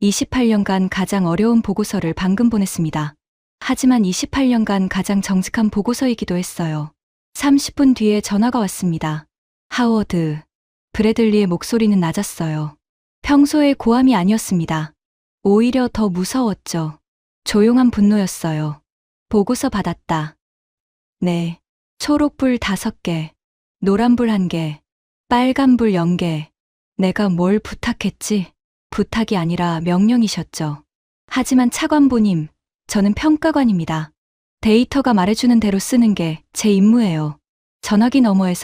28년간 가장 어려운 보고서를 방금 보냈습니다. 하지만 28년간 가장 정직한 보고서이기도 했어요. 30분 뒤에 전화가 왔습니다. 하워드. 브래들리의 목소리는 낮았어요. 평소의 고함이 아니었습니다. 오히려 더 무서웠죠. 조용한 분노였어요. 보고서 받았다. 네. 초록불 5개, 노란불 1개, 빨간불 0개. 내가 뭘 부탁했지? 부탁이 아니라 명령이셨죠. 하지만 차관보님, 저는 평가관입니다. 데이터가 말해주는 대로 쓰는 게 제 임무예요. 전화기 너머에서